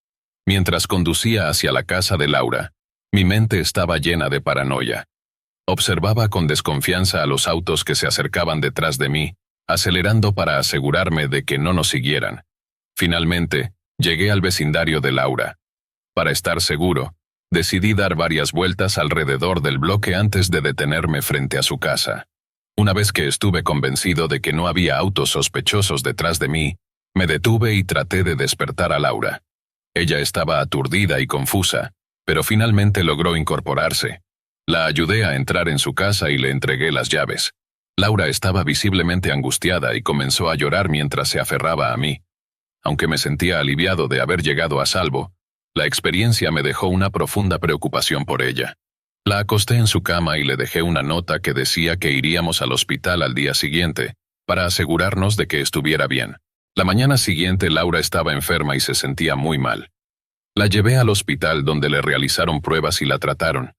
Mientras conducía hacia la casa de Laura, Mi mente estaba llena de paranoia. Observaba con desconfianza a los autos que se acercaban detrás de mí, acelerando para asegurarme de que no nos siguieran. Finalmente, llegué al vecindario de Laura. Para estar seguro, decidí dar varias vueltas alrededor del bloque antes de detenerme frente a su casa. Una vez que estuve convencido de que no había autos sospechosos detrás de mí, me detuve y traté de despertar a Laura. Ella estaba aturdida y confusa, pero finalmente logró incorporarse. La ayudé a entrar en su casa y le entregué las llaves. Laura estaba visiblemente angustiada y comenzó a llorar mientras se aferraba a mí. Aunque me sentía aliviado de haber llegado a salvo, la experiencia me dejó una profunda preocupación por ella. La acosté en su cama y le dejé una nota que decía que iríamos al hospital al día siguiente, para asegurarnos de que estuviera bien. La mañana siguiente Laura estaba enferma y se sentía muy mal. La llevé al hospital donde le realizaron pruebas y la trataron.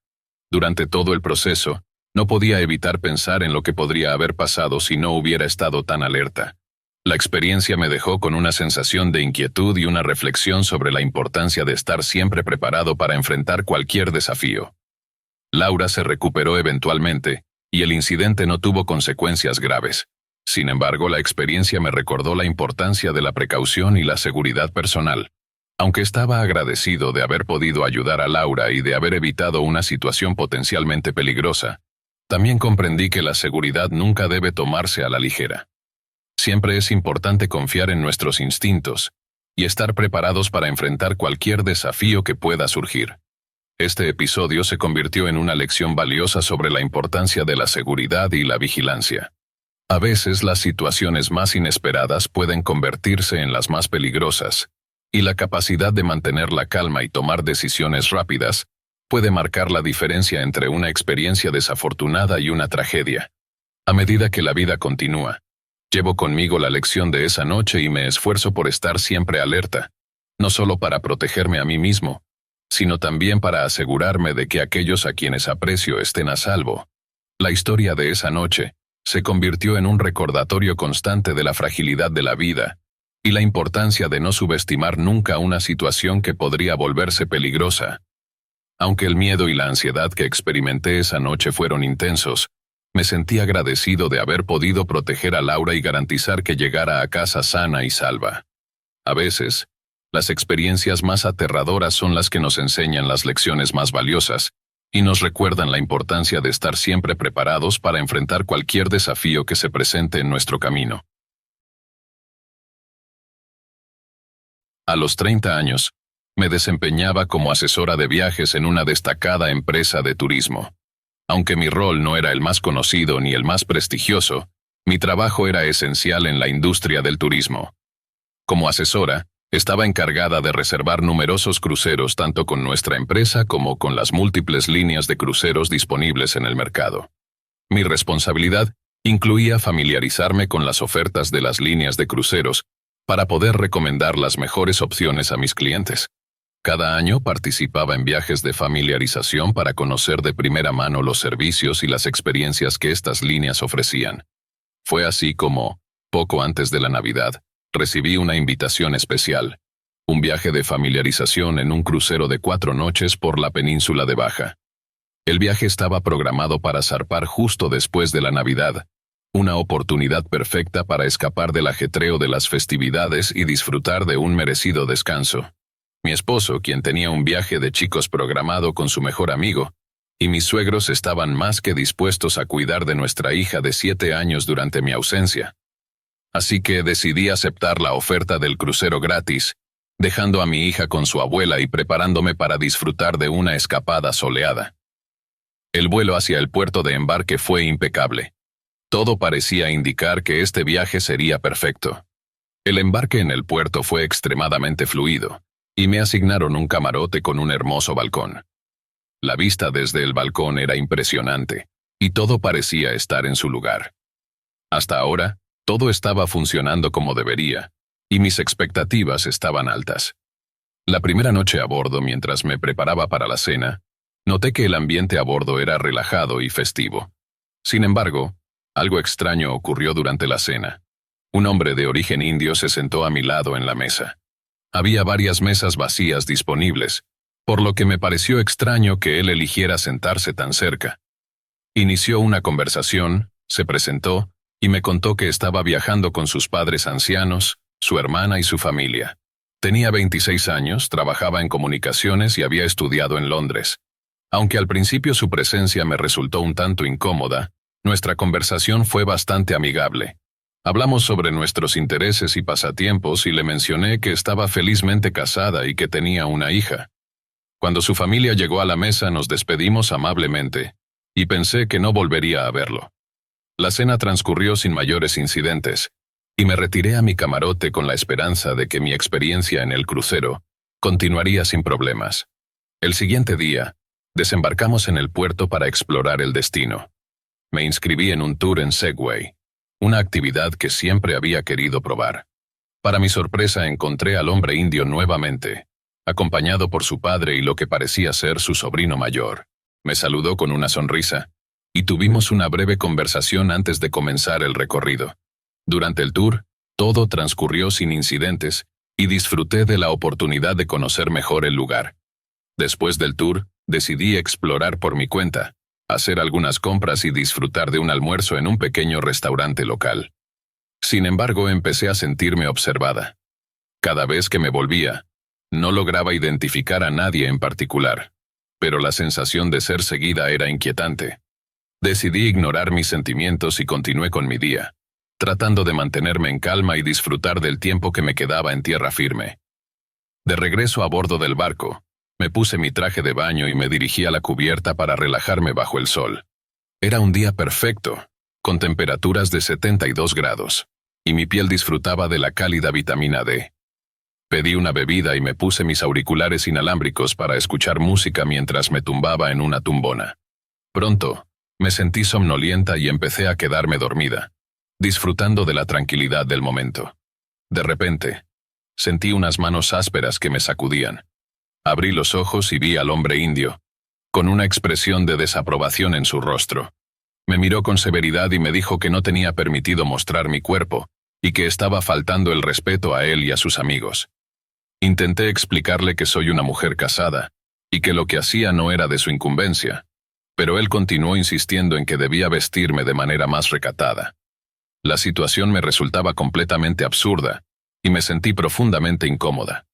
Durante todo el proceso, no podía evitar pensar en lo que podría haber pasado si no hubiera estado tan alerta. La experiencia me dejó con una sensación de inquietud y una reflexión sobre la importancia de estar siempre preparado para enfrentar cualquier desafío. Laura se recuperó eventualmente, y el incidente no tuvo consecuencias graves. Sin embargo, la experiencia me recordó la importancia de la precaución y la seguridad personal. Aunque estaba agradecido de haber podido ayudar a Laura y de haber evitado una situación potencialmente peligrosa, también comprendí que la seguridad nunca debe tomarse a la ligera. Siempre es importante confiar en nuestros instintos y estar preparados para enfrentar cualquier desafío que pueda surgir. Este episodio se convirtió en una lección valiosa sobre la importancia de la seguridad y la vigilancia. A veces las situaciones más inesperadas pueden convertirse en las más peligrosas, y la capacidad de mantener la calma y tomar decisiones rápidas puede marcar la diferencia entre una experiencia desafortunada y una tragedia. A medida que la vida continúa, llevo conmigo la lección de esa noche y me esfuerzo por estar siempre alerta, no solo para protegerme a mí mismo, sino también para asegurarme de que aquellos a quienes aprecio estén a salvo. La historia de esa noche se convirtió en un recordatorio constante de la fragilidad de la vida y la importancia de no subestimar nunca una situación que podría volverse peligrosa. Aunque el miedo y la ansiedad que experimenté esa noche fueron intensos, me sentí agradecido de haber podido proteger a Laura y garantizar que llegara a casa sana y salva. A veces, las experiencias más aterradoras son las que nos enseñan las lecciones más valiosas y nos recuerdan la importancia de estar siempre preparados para enfrentar cualquier desafío que se presente en nuestro camino. A los 30 años, me desempeñaba como asesora de viajes en una destacada empresa de turismo. Aunque mi rol no era el más conocido ni el más prestigioso, mi trabajo era esencial en la industria del turismo. Como asesora, estaba encargada de reservar numerosos cruceros tanto con nuestra empresa como con las múltiples líneas de cruceros disponibles en el mercado. Mi responsabilidad incluía familiarizarme con las ofertas de las líneas de cruceros para poder recomendar las mejores opciones a mis clientes. Cada año participaba en viajes de familiarización para conocer de primera mano los servicios y las experiencias que estas líneas ofrecían. Fue así como, poco antes de la Navidad, recibí una invitación especial, un viaje de familiarización en un crucero de 4 noches por la península de Baja. El viaje estaba programado para zarpar justo después de la Navidad, una oportunidad perfecta para escapar del ajetreo de las festividades y disfrutar de un merecido descanso. Mi esposo, quien tenía un viaje de chicos programado con su mejor amigo, y mis suegros estaban más que dispuestos a cuidar de nuestra hija de 7 años durante mi ausencia. Así que decidí aceptar la oferta del crucero gratis, dejando a mi hija con su abuela y preparándome para disfrutar de una escapada soleada. El vuelo hacia el puerto de embarque fue impecable. Todo parecía indicar que este viaje sería perfecto. El embarque en el puerto fue extremadamente fluido, y me asignaron un camarote con un hermoso balcón. La vista desde el balcón era impresionante, y todo parecía estar en su lugar. Hasta ahora, todo estaba funcionando como debería, y mis expectativas estaban altas. La primera noche a bordo, mientras me preparaba para la cena, noté que el ambiente a bordo era relajado y festivo. Sin embargo, algo extraño ocurrió durante la cena. Un hombre de origen indio se sentó a mi lado en la mesa. Había varias mesas vacías disponibles, por lo que me pareció extraño que él eligiera sentarse tan cerca. Inició una conversación, se presentó, y me contó que estaba viajando con sus padres ancianos, su hermana y su familia. Tenía 26 años, trabajaba en comunicaciones y había estudiado en Londres. Aunque al principio su presencia me resultó un tanto incómoda, nuestra conversación fue bastante amigable. Hablamos sobre nuestros intereses y pasatiempos y le mencioné que estaba felizmente casada y que tenía una hija. Cuando su familia llegó a la mesa nos despedimos amablemente, y pensé que no volvería a verlo. La cena transcurrió sin mayores incidentes, y me retiré a mi camarote con la esperanza de que mi experiencia en el crucero continuaría sin problemas. El siguiente día, desembarcamos en el puerto para explorar el destino. Me inscribí en un tour en Segway, una actividad que siempre había querido probar. Para mi sorpresa encontré al hombre indio nuevamente, acompañado por su padre y lo que parecía ser su sobrino mayor. Me saludó con una sonrisa, y tuvimos una breve conversación antes de comenzar el recorrido. Durante el tour, todo transcurrió sin incidentes, y disfruté de la oportunidad de conocer mejor el lugar. Después del tour, decidí explorar por mi cuenta, hacer algunas compras y disfrutar de un almuerzo en un pequeño restaurante local. Sin embargo, empecé a sentirme observada. Cada vez que me volvía, no lograba identificar a nadie en particular, pero la sensación de ser seguida era inquietante. Decidí ignorar mis sentimientos y continué con mi día, tratando de mantenerme en calma y disfrutar del tiempo que me quedaba en tierra firme. De regreso a bordo del barco, me puse mi traje de baño y me dirigí a la cubierta para relajarme bajo el sol. Era un día perfecto, con temperaturas de 72 grados, y mi piel disfrutaba de la cálida vitamina D. Pedí una bebida y me puse mis auriculares inalámbricos para escuchar música mientras me tumbaba en una tumbona. Pronto, me sentí somnolienta y empecé a quedarme dormida, disfrutando de la tranquilidad del momento. De repente, sentí unas manos ásperas que me sacudían. Abrí los ojos y vi al hombre indio, con una expresión de desaprobación en su rostro. Me miró con severidad y me dijo que no tenía permitido mostrar mi cuerpo, y que estaba faltando el respeto a él y a sus amigos. Intenté explicarle que soy una mujer casada, y que lo que hacía no era de su incumbencia, pero él continuó insistiendo en que debía vestirme de manera más recatada. La situación me resultaba completamente absurda, y me sentí profundamente incómoda.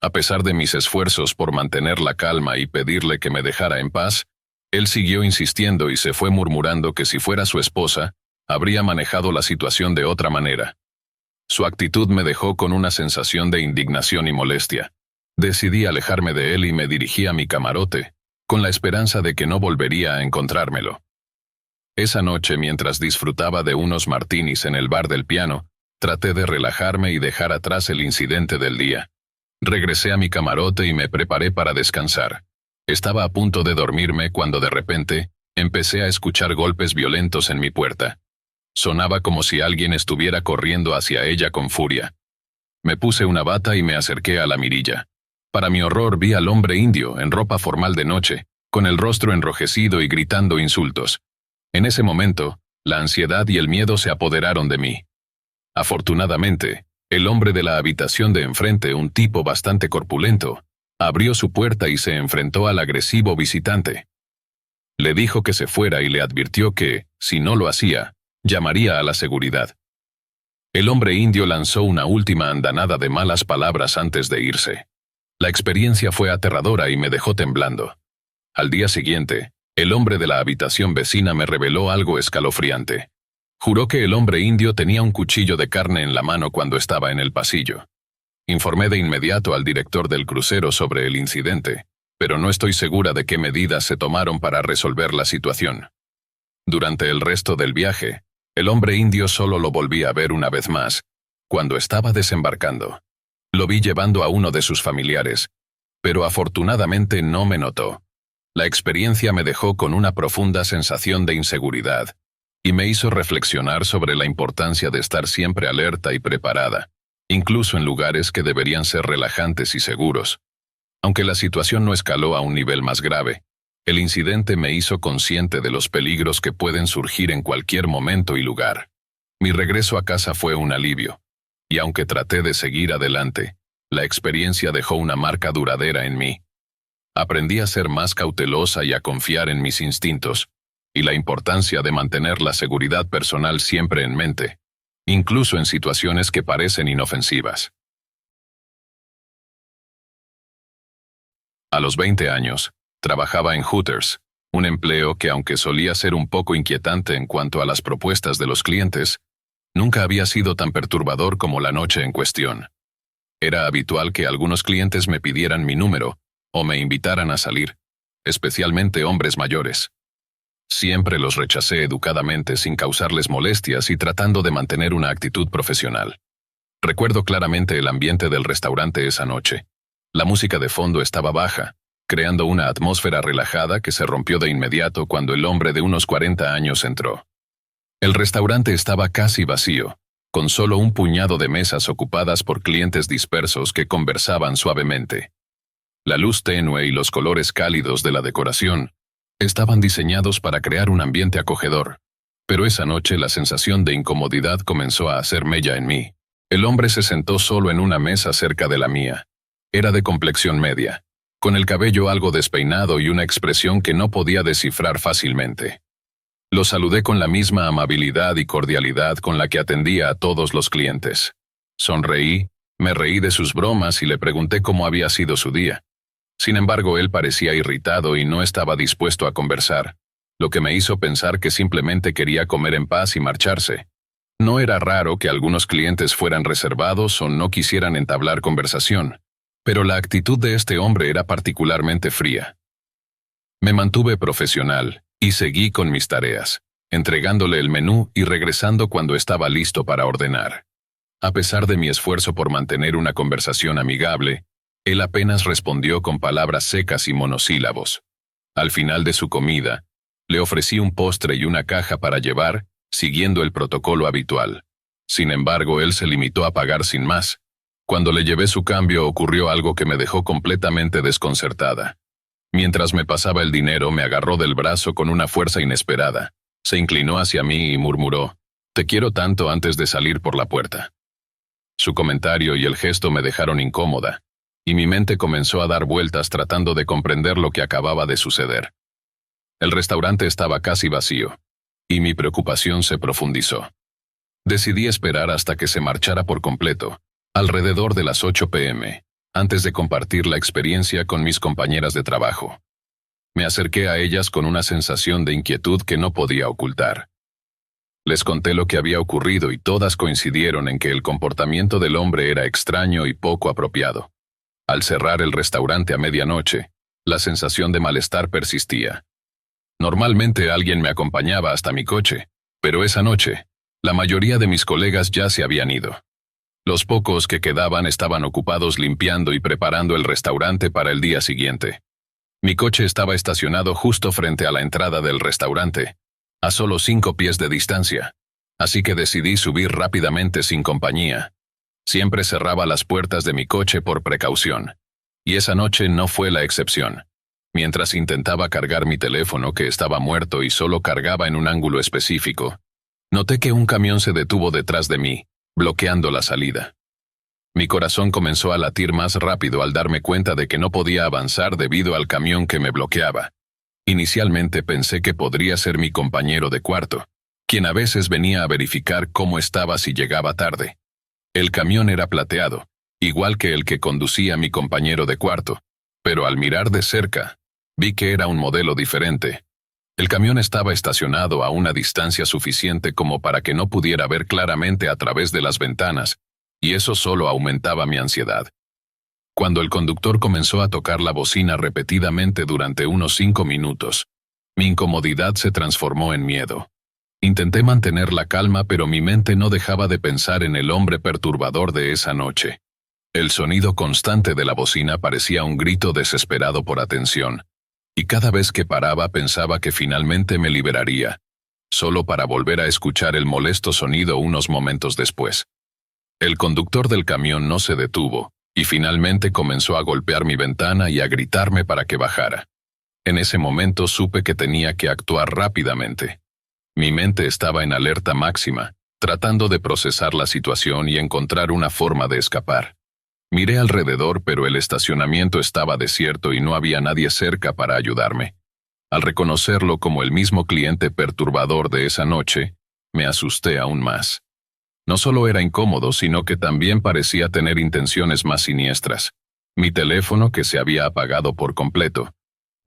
A pesar de mis esfuerzos por mantener la calma y pedirle que me dejara en paz, él siguió insistiendo y se fue murmurando que si fuera su esposa, habría manejado la situación de otra manera. Su actitud me dejó con una sensación de indignación y molestia. Decidí alejarme de él y me dirigí a mi camarote, con la esperanza de que no volvería a encontrármelo. Esa noche, mientras disfrutaba de unos martinis en el bar del piano, traté de relajarme y dejar atrás el incidente del día. Regresé a mi camarote y me preparé para descansar. Estaba a punto de dormirme cuando de repente, empecé a escuchar golpes violentos en mi puerta. Sonaba como si alguien estuviera corriendo hacia ella con furia. Me puse una bata y me acerqué a la mirilla. Para mi horror vi al hombre indio, en ropa formal de noche, con el rostro enrojecido y gritando insultos. En ese momento, la ansiedad y el miedo se apoderaron de mí. Afortunadamente, el hombre de la habitación de enfrente, un tipo bastante corpulento, abrió su puerta y se enfrentó al agresivo visitante. Le dijo que se fuera y le advirtió que, si no lo hacía, llamaría a la seguridad. El hombre indio lanzó una última andanada de malas palabras antes de irse. La experiencia fue aterradora y me dejó temblando. Al día siguiente, el hombre de la habitación vecina me reveló algo escalofriante. Juró que el hombre indio tenía un cuchillo de carne en la mano cuando estaba en el pasillo. Informé de inmediato al director del crucero sobre el incidente, pero no estoy segura de qué medidas se tomaron para resolver la situación. Durante el resto del viaje, el hombre indio solo lo volví a ver una vez más, cuando estaba desembarcando. Lo vi llevando a uno de sus familiares, pero afortunadamente no me notó. La experiencia me dejó con una profunda sensación de inseguridad, y me hizo reflexionar sobre la importancia de estar siempre alerta y preparada, incluso en lugares que deberían ser relajantes y seguros. Aunque la situación no escaló a un nivel más grave, el incidente me hizo consciente de los peligros que pueden surgir en cualquier momento y lugar. Mi regreso a casa fue un alivio, y aunque traté de seguir adelante, la experiencia dejó una marca duradera en mí. Aprendí a ser más cautelosa y a confiar en mis instintos, y la importancia de mantener la seguridad personal siempre en mente, incluso en situaciones que parecen inofensivas. A los 20 años, trabajaba en Hooters, un empleo que, aunque solía ser un poco inquietante en cuanto a las propuestas de los clientes, nunca había sido tan perturbador como la noche en cuestión. Era habitual que algunos clientes me pidieran mi número o me invitaran a salir, especialmente hombres mayores. Siempre los rechacé educadamente sin causarles molestias y tratando de mantener una actitud profesional. Recuerdo claramente el ambiente del restaurante esa noche. La música de fondo estaba baja, creando una atmósfera relajada que se rompió de inmediato cuando el hombre de unos 40 años entró. El restaurante estaba casi vacío, con solo un puñado de mesas ocupadas por clientes dispersos que conversaban suavemente. La luz tenue y los colores cálidos de la decoración estaban diseñados para crear un ambiente acogedor, pero esa noche la sensación de incomodidad comenzó a hacer mella en mí. El hombre se sentó solo en una mesa cerca de la mía. Era de complexión media, con el cabello algo despeinado y una expresión que no podía descifrar fácilmente. Lo saludé con la misma amabilidad y cordialidad con la que atendía a todos los clientes. Sonreí, me reí de sus bromas y le pregunté cómo había sido su día. Sin embargo, él parecía irritado y no estaba dispuesto a conversar, lo que me hizo pensar que simplemente quería comer en paz y marcharse. No era raro que algunos clientes fueran reservados o no quisieran entablar conversación, pero la actitud de este hombre era particularmente fría. Me mantuve profesional y seguí con mis tareas, entregándole el menú y regresando cuando estaba listo para ordenar. A pesar de mi esfuerzo por mantener una conversación amigable, él apenas respondió con palabras secas y monosílabos. Al final de su comida, le ofrecí un postre y una caja para llevar, siguiendo el protocolo habitual. Sin embargo, él se limitó a pagar sin más. Cuando le llevé su cambio ocurrió algo que me dejó completamente desconcertada. Mientras me pasaba el dinero, me agarró del brazo con una fuerza inesperada. Se inclinó hacia mí y murmuró: «Te quiero tanto», antes de salir por la puerta. Su comentario y el gesto me dejaron incómoda, y mi mente comenzó a dar vueltas tratando de comprender lo que acababa de suceder. El restaurante estaba casi vacío, y mi preocupación se profundizó. Decidí esperar hasta que se marchara por completo, alrededor de las 8 p.m., antes de compartir la experiencia con mis compañeras de trabajo. Me acerqué a ellas con una sensación de inquietud que no podía ocultar. Les conté lo que había ocurrido y todas coincidieron en que el comportamiento del hombre era extraño y poco apropiado. Al cerrar el restaurante a medianoche, la sensación de malestar persistía. Normalmente alguien me acompañaba hasta mi coche, pero esa noche, la mayoría de mis colegas ya se habían ido. Los pocos que quedaban estaban ocupados limpiando y preparando el restaurante para el día siguiente. Mi coche estaba estacionado justo frente a la entrada del restaurante, a solo 5 pies de distancia, así que decidí subir rápidamente sin compañía. Siempre cerraba las puertas de mi coche por precaución, y esa noche no fue la excepción. Mientras intentaba cargar mi teléfono, que estaba muerto y solo cargaba en un ángulo específico, noté que un camión se detuvo detrás de mí, bloqueando la salida. Mi corazón comenzó a latir más rápido al darme cuenta de que no podía avanzar debido al camión que me bloqueaba. Inicialmente pensé que podría ser mi compañero de cuarto, quien a veces venía a verificar cómo estaba si llegaba tarde. El camión era plateado, igual que el que conducía mi compañero de cuarto, pero al mirar de cerca, vi que era un modelo diferente. El camión estaba estacionado a una distancia suficiente como para que no pudiera ver claramente a través de las ventanas, y eso solo aumentaba mi ansiedad. Cuando el conductor comenzó a tocar la bocina repetidamente durante unos 5 minutos, mi incomodidad se transformó en miedo. Intenté mantener la calma, pero mi mente no dejaba de pensar en el hombre perturbador de esa noche. El sonido constante de la bocina parecía un grito desesperado por atención, y cada vez que paraba pensaba que finalmente me liberaría, solo para volver a escuchar el molesto sonido unos momentos después. El conductor del camión no se detuvo, y finalmente comenzó a golpear mi ventana y a gritarme para que bajara. En ese momento supe que tenía que actuar rápidamente. Mi mente estaba en alerta máxima, tratando de procesar la situación y encontrar una forma de escapar. Miré alrededor, pero el estacionamiento estaba desierto y no había nadie cerca para ayudarme. Al reconocerlo como el mismo cliente perturbador de esa noche, me asusté aún más. No solo era incómodo, sino que también parecía tener intenciones más siniestras. Mi teléfono, que se había apagado por completo,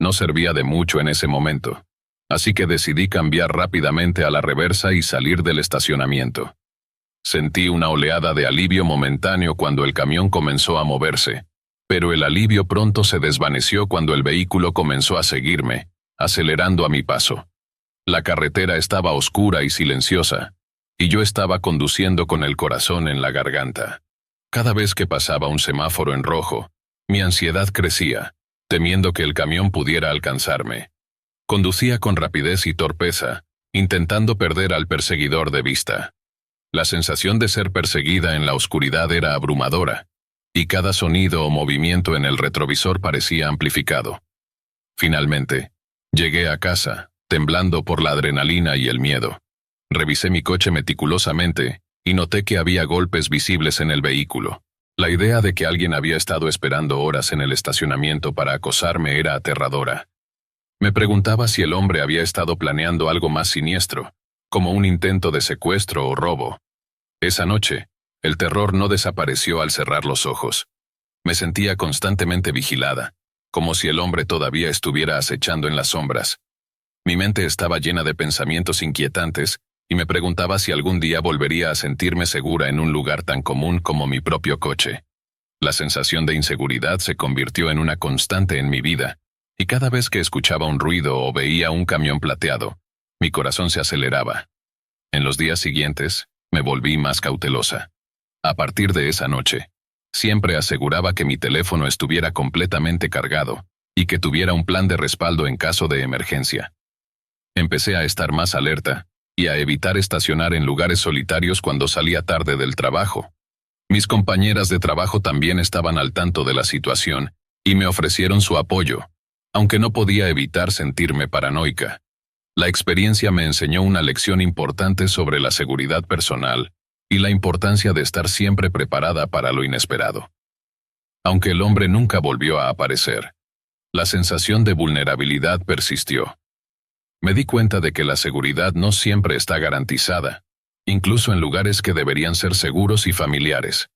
no servía de mucho en ese momento, así que decidí cambiar rápidamente a la reversa y salir del estacionamiento. Sentí una oleada de alivio momentáneo cuando el camión comenzó a moverse, pero el alivio pronto se desvaneció cuando el vehículo comenzó a seguirme, acelerando a mi paso. La carretera estaba oscura y silenciosa, y yo estaba conduciendo con el corazón en la garganta. Cada vez que pasaba un semáforo en rojo, mi ansiedad crecía, temiendo que el camión pudiera alcanzarme. Conducía con rapidez y torpeza, intentando perder al perseguidor de vista. La sensación de ser perseguida en la oscuridad era abrumadora, y cada sonido o movimiento en el retrovisor parecía amplificado. Finalmente, llegué a casa, temblando por la adrenalina y el miedo. Revisé mi coche meticulosamente, y noté que había golpes visibles en el vehículo. La idea de que alguien había estado esperando horas en el estacionamiento para acosarme era aterradora. Me preguntaba si el hombre había estado planeando algo más siniestro, como un intento de secuestro o robo. Esa noche, el terror no desapareció al cerrar los ojos. Me sentía constantemente vigilada, como si el hombre todavía estuviera acechando en las sombras. Mi mente estaba llena de pensamientos inquietantes, y me preguntaba si algún día volvería a sentirme segura en un lugar tan común como mi propio coche. La sensación de inseguridad se convirtió en una constante en mi vida, y cada vez que escuchaba un ruido o veía un camión plateado, mi corazón se aceleraba. En los días siguientes, me volví más cautelosa. A partir de esa noche, siempre aseguraba que mi teléfono estuviera completamente cargado y que tuviera un plan de respaldo en caso de emergencia. Empecé a estar más alerta y a evitar estacionar en lugares solitarios cuando salía tarde del trabajo. Mis compañeras de trabajo también estaban al tanto de la situación y me ofrecieron su apoyo, aunque no podía evitar sentirme paranoica. La experiencia me enseñó una lección importante sobre la seguridad personal y la importancia de estar siempre preparada para lo inesperado. Aunque el hombre nunca volvió a aparecer, la sensación de vulnerabilidad persistió. Me di cuenta de que la seguridad no siempre está garantizada, incluso en lugares que deberían ser seguros y familiares.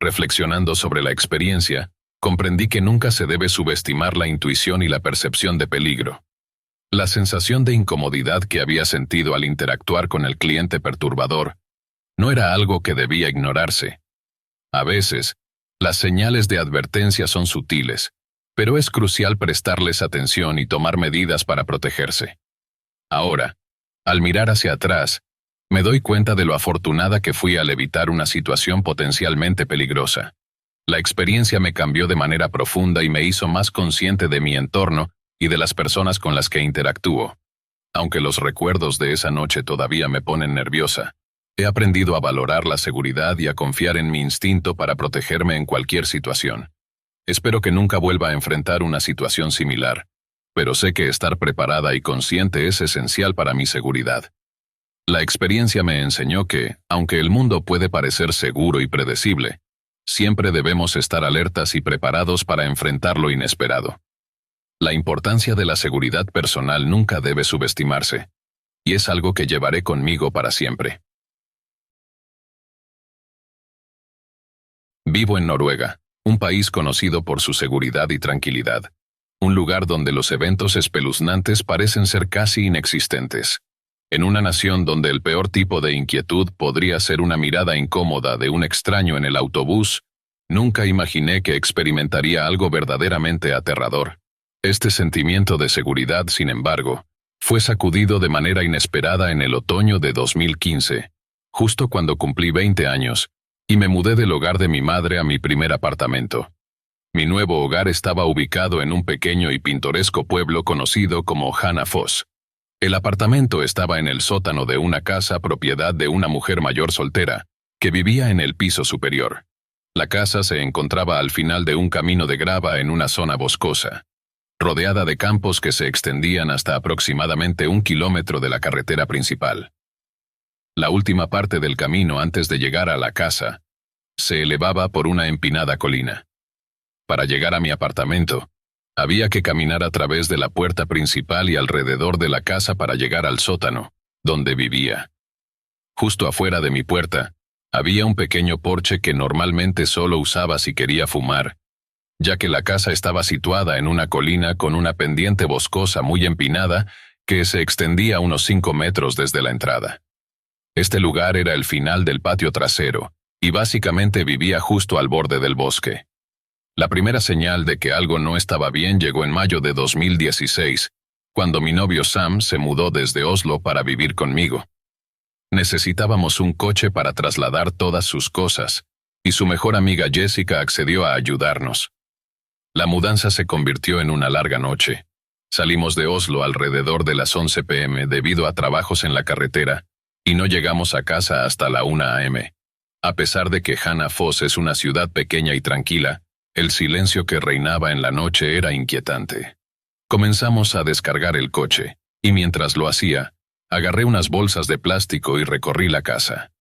Reflexionando sobre la experiencia, comprendí que nunca se debe subestimar la intuición y la percepción de peligro. La sensación de incomodidad que había sentido al interactuar con el cliente perturbador no era algo que debía ignorarse. A veces, las señales de advertencia son sutiles, pero es crucial prestarles atención y tomar medidas para protegerse. Ahora, al mirar hacia atrás, me doy cuenta de lo afortunada que fui al evitar una situación potencialmente peligrosa. La experiencia me cambió de manera profunda y me hizo más consciente de mi entorno y de las personas con las que interactúo. Aunque los recuerdos de esa noche todavía me ponen nerviosa, he aprendido a valorar la seguridad y a confiar en mi instinto para protegerme en cualquier situación. Espero que nunca vuelva a enfrentar una situación similar, pero sé que estar preparada y consciente es esencial para mi seguridad. La experiencia me enseñó que, aunque el mundo puede parecer seguro y predecible, siempre debemos estar alertas y preparados para enfrentar lo inesperado. La importancia de la seguridad personal nunca debe subestimarse, y es algo que llevaré conmigo para siempre. Vivo en Noruega, un país conocido por su seguridad y tranquilidad, un lugar donde los eventos espeluznantes parecen ser casi inexistentes. En una nación donde el peor tipo de inquietud podría ser una mirada incómoda de un extraño en el autobús, nunca imaginé que experimentaría algo verdaderamente aterrador. Este sentimiento de seguridad, sin embargo, fue sacudido de manera inesperada en el otoño de 2015, justo cuando cumplí 20 años, y me mudé del hogar de mi madre a mi primer apartamento. Mi nuevo hogar estaba ubicado en un pequeño y pintoresco pueblo conocido como Hanafoss. El apartamento estaba en el sótano de una casa propiedad de una mujer mayor soltera, que vivía en el piso superior. La casa se encontraba al final de un camino de grava en una zona boscosa, rodeada de campos que se extendían hasta aproximadamente 1 kilómetro de la carretera principal. La última parte del camino antes de llegar a la casa Se elevaba por una empinada colina. Para llegar a mi apartamento, había que caminar a través de la puerta principal y alrededor de la casa para llegar al sótano, donde vivía. Justo afuera de mi puerta, había un pequeño porche que normalmente solo usaba si quería fumar, ya que la casa estaba situada en una colina con una pendiente boscosa muy empinada que se extendía unos 5 metros desde la entrada. Este lugar era el final del patio trasero, y básicamente vivía justo al borde del bosque. La primera señal de que algo no estaba bien llegó en mayo de 2016, cuando mi novio Sam se mudó desde Oslo para vivir conmigo. Necesitábamos un coche para trasladar todas sus cosas, y su mejor amiga Jessica accedió a ayudarnos. La mudanza se convirtió en una larga noche. Salimos de Oslo alrededor de las 11 p.m. debido a trabajos en la carretera, y no llegamos a casa hasta la 1 a.m. A pesar de que Hanafoss es una ciudad pequeña y tranquila, el silencio que reinaba en la noche era inquietante. Comenzamos a descargar el coche, y mientras lo hacía, agarré unas bolsas de plástico y recorrí la casa.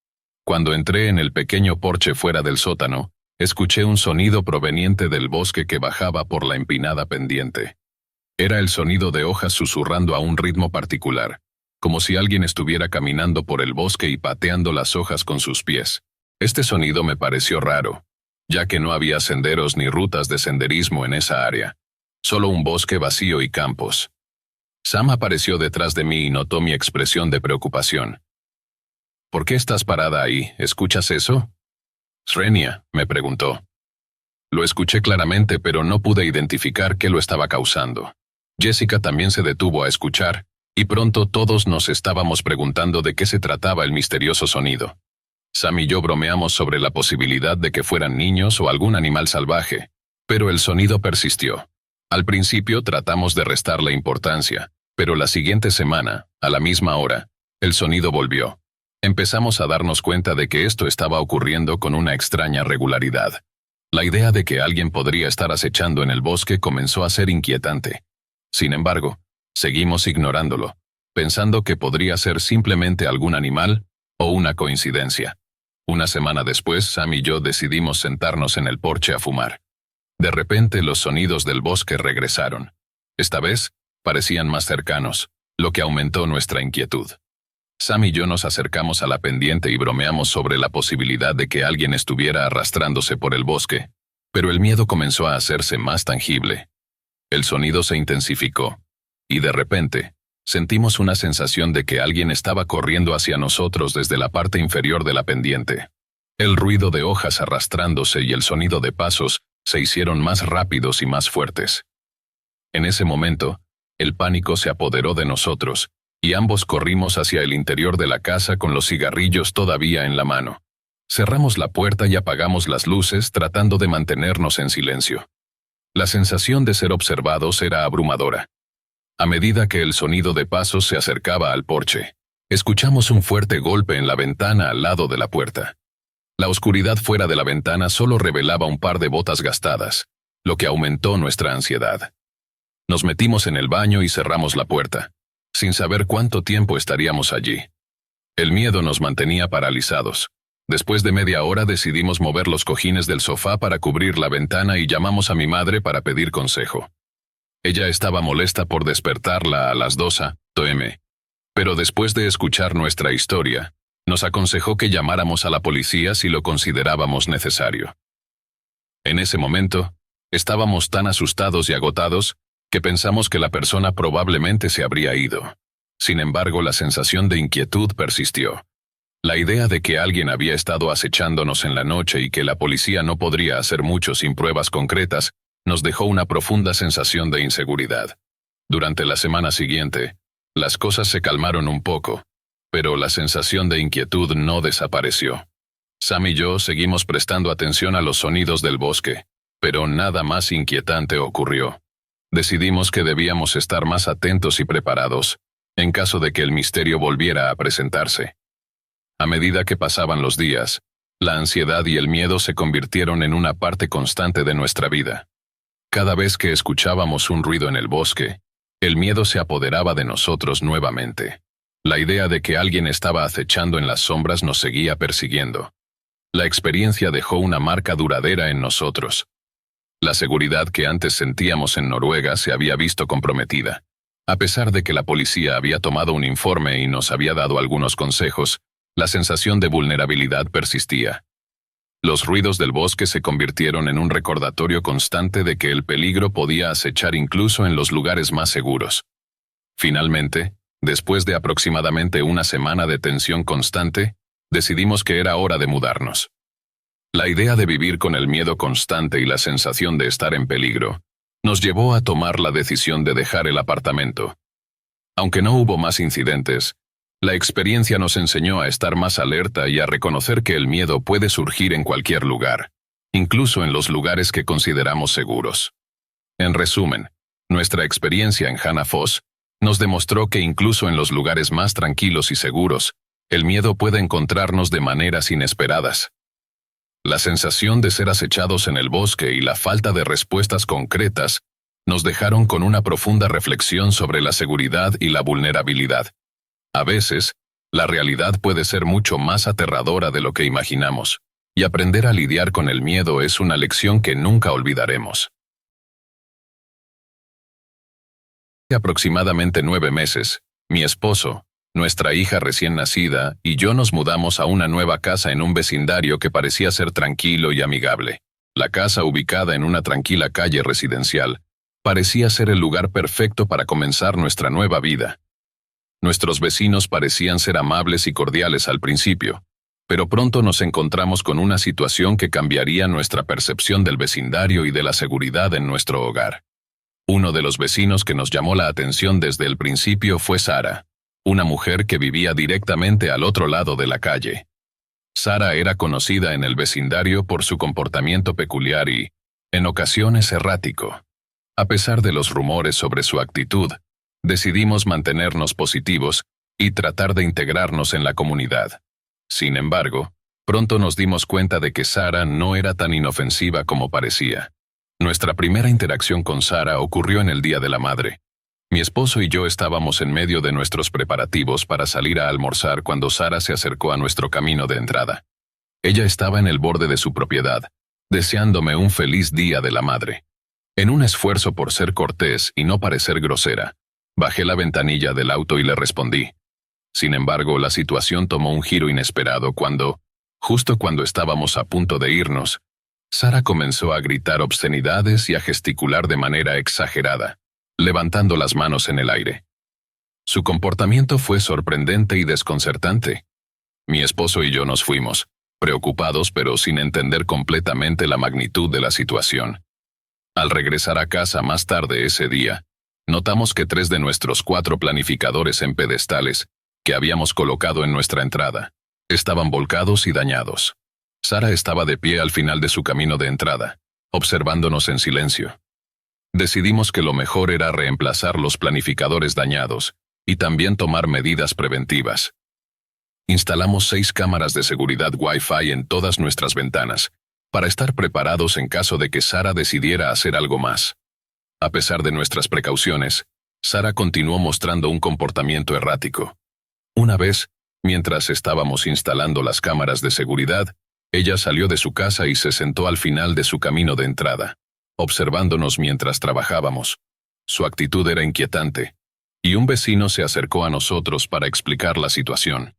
Cuando entré en el pequeño porche fuera del sótano, escuché un sonido proveniente del bosque que bajaba por la empinada pendiente. Era el sonido de hojas susurrando a un ritmo particular, como si alguien estuviera caminando por el bosque y pateando las hojas con sus pies. Este sonido me pareció raro, ya que no había senderos ni rutas de senderismo en esa área, solo un bosque vacío y campos. Sam apareció detrás de mí y notó mi expresión de preocupación. ¿Por qué estás parada ahí? ¿Escuchas eso? Srenia, me preguntó. Lo escuché claramente, pero no pude identificar qué lo estaba causando. Jessica también se detuvo a escuchar, y pronto todos nos estábamos preguntando de qué se trataba el misterioso sonido. Sam y yo bromeamos sobre la posibilidad de que fueran niños o algún animal salvaje, pero el sonido persistió. Al principio tratamos de restarle importancia, pero la siguiente semana, a la misma hora, el sonido volvió. Empezamos a darnos cuenta de que esto estaba ocurriendo con una extraña regularidad. La idea de que alguien podría estar acechando en el bosque comenzó a ser inquietante. Sin embargo, seguimos ignorándolo, pensando que podría ser simplemente algún animal o una coincidencia. Una semana después, Sam y yo decidimos sentarnos en el porche a fumar. De repente, los sonidos del bosque regresaron. Esta vez, parecían más cercanos, lo que aumentó nuestra inquietud. Sam y yo nos acercamos a la pendiente y bromeamos sobre la posibilidad de que alguien estuviera arrastrándose por el bosque, pero el miedo comenzó a hacerse más tangible. El sonido se intensificó, y de repente, sentimos una sensación de que alguien estaba corriendo hacia nosotros desde la parte inferior de la pendiente. El ruido de hojas arrastrándose y el sonido de pasos se hicieron más rápidos y más fuertes. En ese momento, el pánico se apoderó de nosotros, y ambos corrimos hacia el interior de la casa con los cigarrillos todavía en la mano. Cerramos la puerta y apagamos las luces tratando de mantenernos en silencio. La sensación de ser observados era abrumadora. A medida que el sonido de pasos se acercaba al porche, escuchamos un fuerte golpe en la ventana al lado de la puerta. La oscuridad fuera de la ventana solo revelaba un par de botas gastadas, lo que aumentó nuestra ansiedad. Nos metimos en el baño y cerramos la puerta, sin saber cuánto tiempo estaríamos allí. El miedo nos mantenía paralizados. Después de media hora decidimos mover los cojines del sofá para cubrir la ventana y llamamos a mi madre para pedir consejo. Ella estaba molesta por despertarla a las 2 a.m., pero después de escuchar nuestra historia, nos aconsejó que llamáramos a la policía si lo considerábamos necesario. En ese momento, estábamos tan asustados y agotados que pensamos que la persona probablemente se habría ido. Sin embargo, la sensación de inquietud persistió. La idea de que alguien había estado acechándonos en la noche y que la policía no podría hacer mucho sin pruebas concretas nos dejó una profunda sensación de inseguridad. Durante la semana siguiente, las cosas se calmaron un poco, pero la sensación de inquietud no desapareció. Sam y yo seguimos prestando atención a los sonidos del bosque, pero nada más inquietante ocurrió. Decidimos que debíamos estar más atentos y preparados, en caso de que el misterio volviera a presentarse. A medida que pasaban los días, la ansiedad y el miedo se convirtieron en una parte constante de nuestra vida. Cada vez que escuchábamos un ruido en el bosque, el miedo se apoderaba de nosotros nuevamente. La idea de que alguien estaba acechando en las sombras nos seguía persiguiendo. La experiencia dejó una marca duradera en nosotros. La seguridad que antes sentíamos en Noruega se había visto comprometida. A pesar de que la policía había tomado un informe y nos había dado algunos consejos, la sensación de vulnerabilidad persistía. Los ruidos del bosque se convirtieron en un recordatorio constante de que el peligro podía acechar incluso en los lugares más seguros. Finalmente, después de aproximadamente una semana de tensión constante, decidimos que era hora de mudarnos. La idea de vivir con el miedo constante y la sensación de estar en peligro nos llevó a tomar la decisión de dejar el apartamento. Aunque no hubo más incidentes, la experiencia nos enseñó a estar más alerta y a reconocer que el miedo puede surgir en cualquier lugar, incluso en los lugares que consideramos seguros. En resumen, nuestra experiencia en Hanafoss nos demostró que incluso en los lugares más tranquilos y seguros, el miedo puede encontrarnos de maneras inesperadas. La sensación de ser acechados en el bosque y la falta de respuestas concretas nos dejaron con una profunda reflexión sobre la seguridad y la vulnerabilidad. A veces, la realidad puede ser mucho más aterradora de lo que imaginamos, y aprender a lidiar con el miedo es una lección que nunca olvidaremos. Hace aproximadamente 9 meses, mi esposo, nuestra hija recién nacida y yo nos mudamos a una nueva casa en un vecindario que parecía ser tranquilo y amigable. La casa, ubicada en una tranquila calle residencial, parecía ser el lugar perfecto para comenzar nuestra nueva vida. Nuestros vecinos parecían ser amables y cordiales al principio, pero pronto nos encontramos con una situación que cambiaría nuestra percepción del vecindario y de la seguridad en nuestro hogar. Uno de los vecinos que nos llamó la atención desde el principio fue Sara, una mujer que vivía directamente al otro lado de la calle. Sara era conocida en el vecindario por su comportamiento peculiar y, en ocasiones, errático. A pesar de los rumores sobre su actitud, decidimos mantenernos positivos y tratar de integrarnos en la comunidad. Sin embargo, pronto nos dimos cuenta de que Sara no era tan inofensiva como parecía. Nuestra primera interacción con Sara ocurrió en el Día de la Madre. Mi esposo y yo estábamos en medio de nuestros preparativos para salir a almorzar cuando Sara se acercó a nuestro camino de entrada. Ella estaba en el borde de su propiedad, deseándome un feliz Día de la Madre. En un esfuerzo por ser cortés y no parecer grosera, bajé la ventanilla del auto y le respondí. Sin embargo, la situación tomó un giro inesperado cuando, justo cuando estábamos a punto de irnos, Sara comenzó a gritar obscenidades y a gesticular de manera exagerada, levantando las manos en el aire. Su comportamiento fue sorprendente y desconcertante. Mi esposo y yo nos fuimos, preocupados pero sin entender completamente la magnitud de la situación. Al regresar a casa más tarde ese día, notamos que 3 de nuestros 4 planificadores en pedestales, que habíamos colocado en nuestra entrada, estaban volcados y dañados. Sara estaba de pie al final de su camino de entrada, observándonos en silencio. Decidimos que lo mejor era reemplazar los planificadores dañados y también tomar medidas preventivas. Instalamos 6 cámaras de seguridad Wi-Fi en todas nuestras ventanas, para estar preparados en caso de que Sara decidiera hacer algo más. A pesar de nuestras precauciones, Sara continuó mostrando un comportamiento errático. Una vez, mientras estábamos instalando las cámaras de seguridad, ella salió de su casa y se sentó al final de su camino de entrada, observándonos mientras trabajábamos. Su actitud era inquietante, y un vecino se acercó a nosotros para explicar la situación.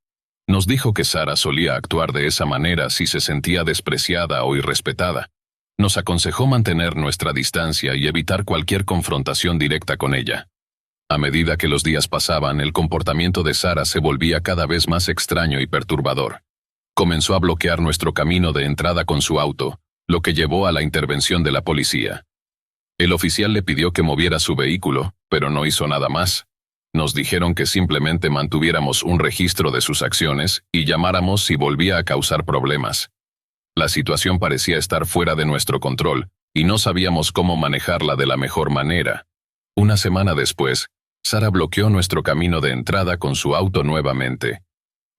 Nos dijo que Sara solía actuar de esa manera si se sentía despreciada o irrespetada. Nos aconsejó mantener nuestra distancia y evitar cualquier confrontación directa con ella. A medida que los días pasaban, el comportamiento de Sara se volvía cada vez más extraño y perturbador. Comenzó a bloquear nuestro camino de entrada con su auto, lo que llevó a la intervención de la policía. El oficial le pidió que moviera su vehículo, pero no hizo nada más. Nos dijeron que simplemente mantuviéramos un registro de sus acciones y llamáramos si volvía a causar problemas. La situación parecía estar fuera de nuestro control, y no sabíamos cómo manejarla de la mejor manera. Una semana después, Sara bloqueó nuestro camino de entrada con su auto nuevamente.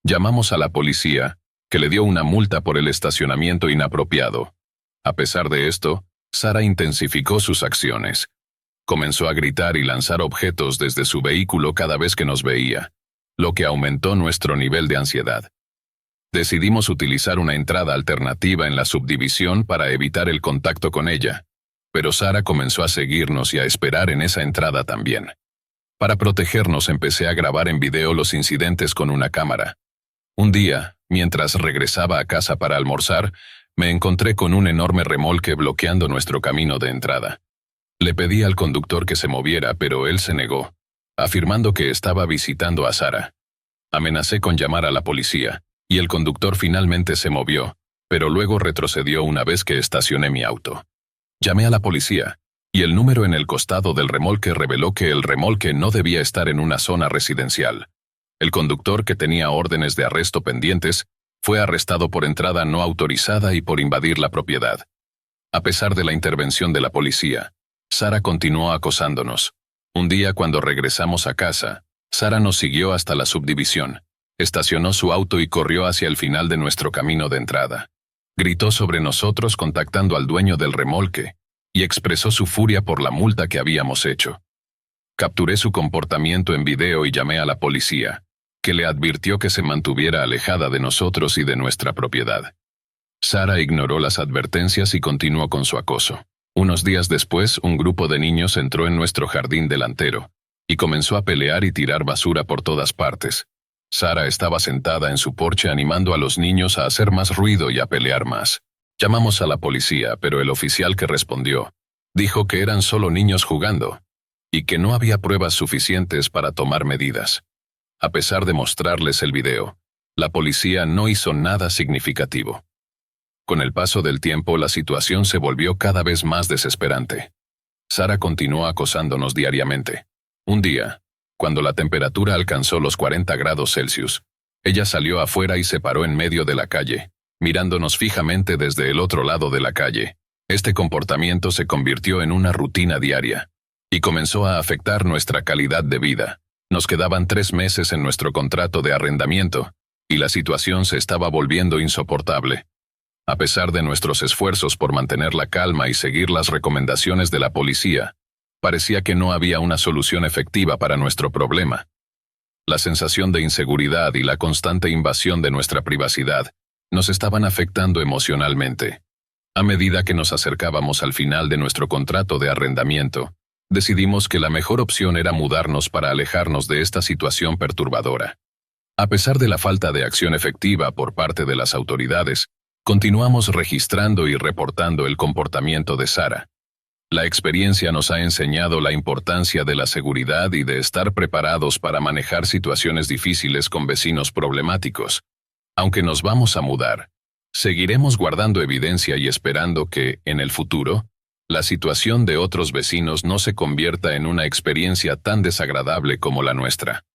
Llamamos a la policía, que le dio una multa por el estacionamiento inapropiado. A pesar de esto, Sara intensificó sus acciones. Comenzó a gritar y lanzar objetos desde su vehículo cada vez que nos veía, lo que aumentó nuestro nivel de ansiedad. Decidimos utilizar una entrada alternativa en la subdivisión para evitar el contacto con ella, pero Sara comenzó a seguirnos y a esperar en esa entrada también. Para protegernos empecé a grabar en video los incidentes con una cámara. Un día, mientras regresaba a casa para almorzar, me encontré con un enorme remolque bloqueando nuestro camino de entrada. Le pedí al conductor que se moviera, pero él se negó, afirmando que estaba visitando a Sara. Amenacé con llamar a la policía, y el conductor finalmente se movió, pero luego retrocedió una vez que estacioné mi auto. Llamé a la policía, y el número en el costado del remolque reveló que el remolque no debía estar en una zona residencial. El conductor, que tenía órdenes de arresto pendientes, fue arrestado por entrada no autorizada y por invadir la propiedad. A pesar de la intervención de la policía, Sara continuó acosándonos. Un día, cuando regresamos a casa, Sara nos siguió hasta la subdivisión, estacionó su auto y corrió hacia el final de nuestro camino de entrada. Gritó sobre nosotros contactando al dueño del remolque y expresó su furia por la multa que habíamos hecho. Capturé su comportamiento en video y llamé a la policía, que le advirtió que se mantuviera alejada de nosotros y de nuestra propiedad. Sara ignoró las advertencias y continuó con su acoso. Unos días después, un grupo de niños entró en nuestro jardín delantero y comenzó a pelear y tirar basura por todas partes. Sara estaba sentada en su porche animando a los niños a hacer más ruido y a pelear más. Llamamos a la policía, pero el oficial que respondió dijo que eran solo niños jugando y que no había pruebas suficientes para tomar medidas. A pesar de mostrarles el video, la policía no hizo nada significativo. Con el paso del tiempo, la situación se volvió cada vez más desesperante. Sara continuó acosándonos diariamente. Un día, cuando la temperatura alcanzó los 40 grados Celsius, ella salió afuera y se paró en medio de la calle, mirándonos fijamente desde el otro lado de la calle. Este comportamiento se convirtió en una rutina diaria y comenzó a afectar nuestra calidad de vida. Nos quedaban 3 meses en nuestro contrato de arrendamiento y la situación se estaba volviendo insoportable. A pesar de nuestros esfuerzos por mantener la calma y seguir las recomendaciones de la policía, parecía que no había una solución efectiva para nuestro problema. La sensación de inseguridad y la constante invasión de nuestra privacidad nos estaban afectando emocionalmente. A medida que nos acercábamos al final de nuestro contrato de arrendamiento, decidimos que la mejor opción era mudarnos para alejarnos de esta situación perturbadora. A pesar de la falta de acción efectiva por parte de las autoridades, continuamos registrando y reportando el comportamiento de Sara. La experiencia nos ha enseñado la importancia de la seguridad y de estar preparados para manejar situaciones difíciles con vecinos problemáticos. Aunque nos vamos a mudar, seguiremos guardando evidencia y esperando que, en el futuro, la situación de otros vecinos no se convierta en una experiencia tan desagradable como la nuestra.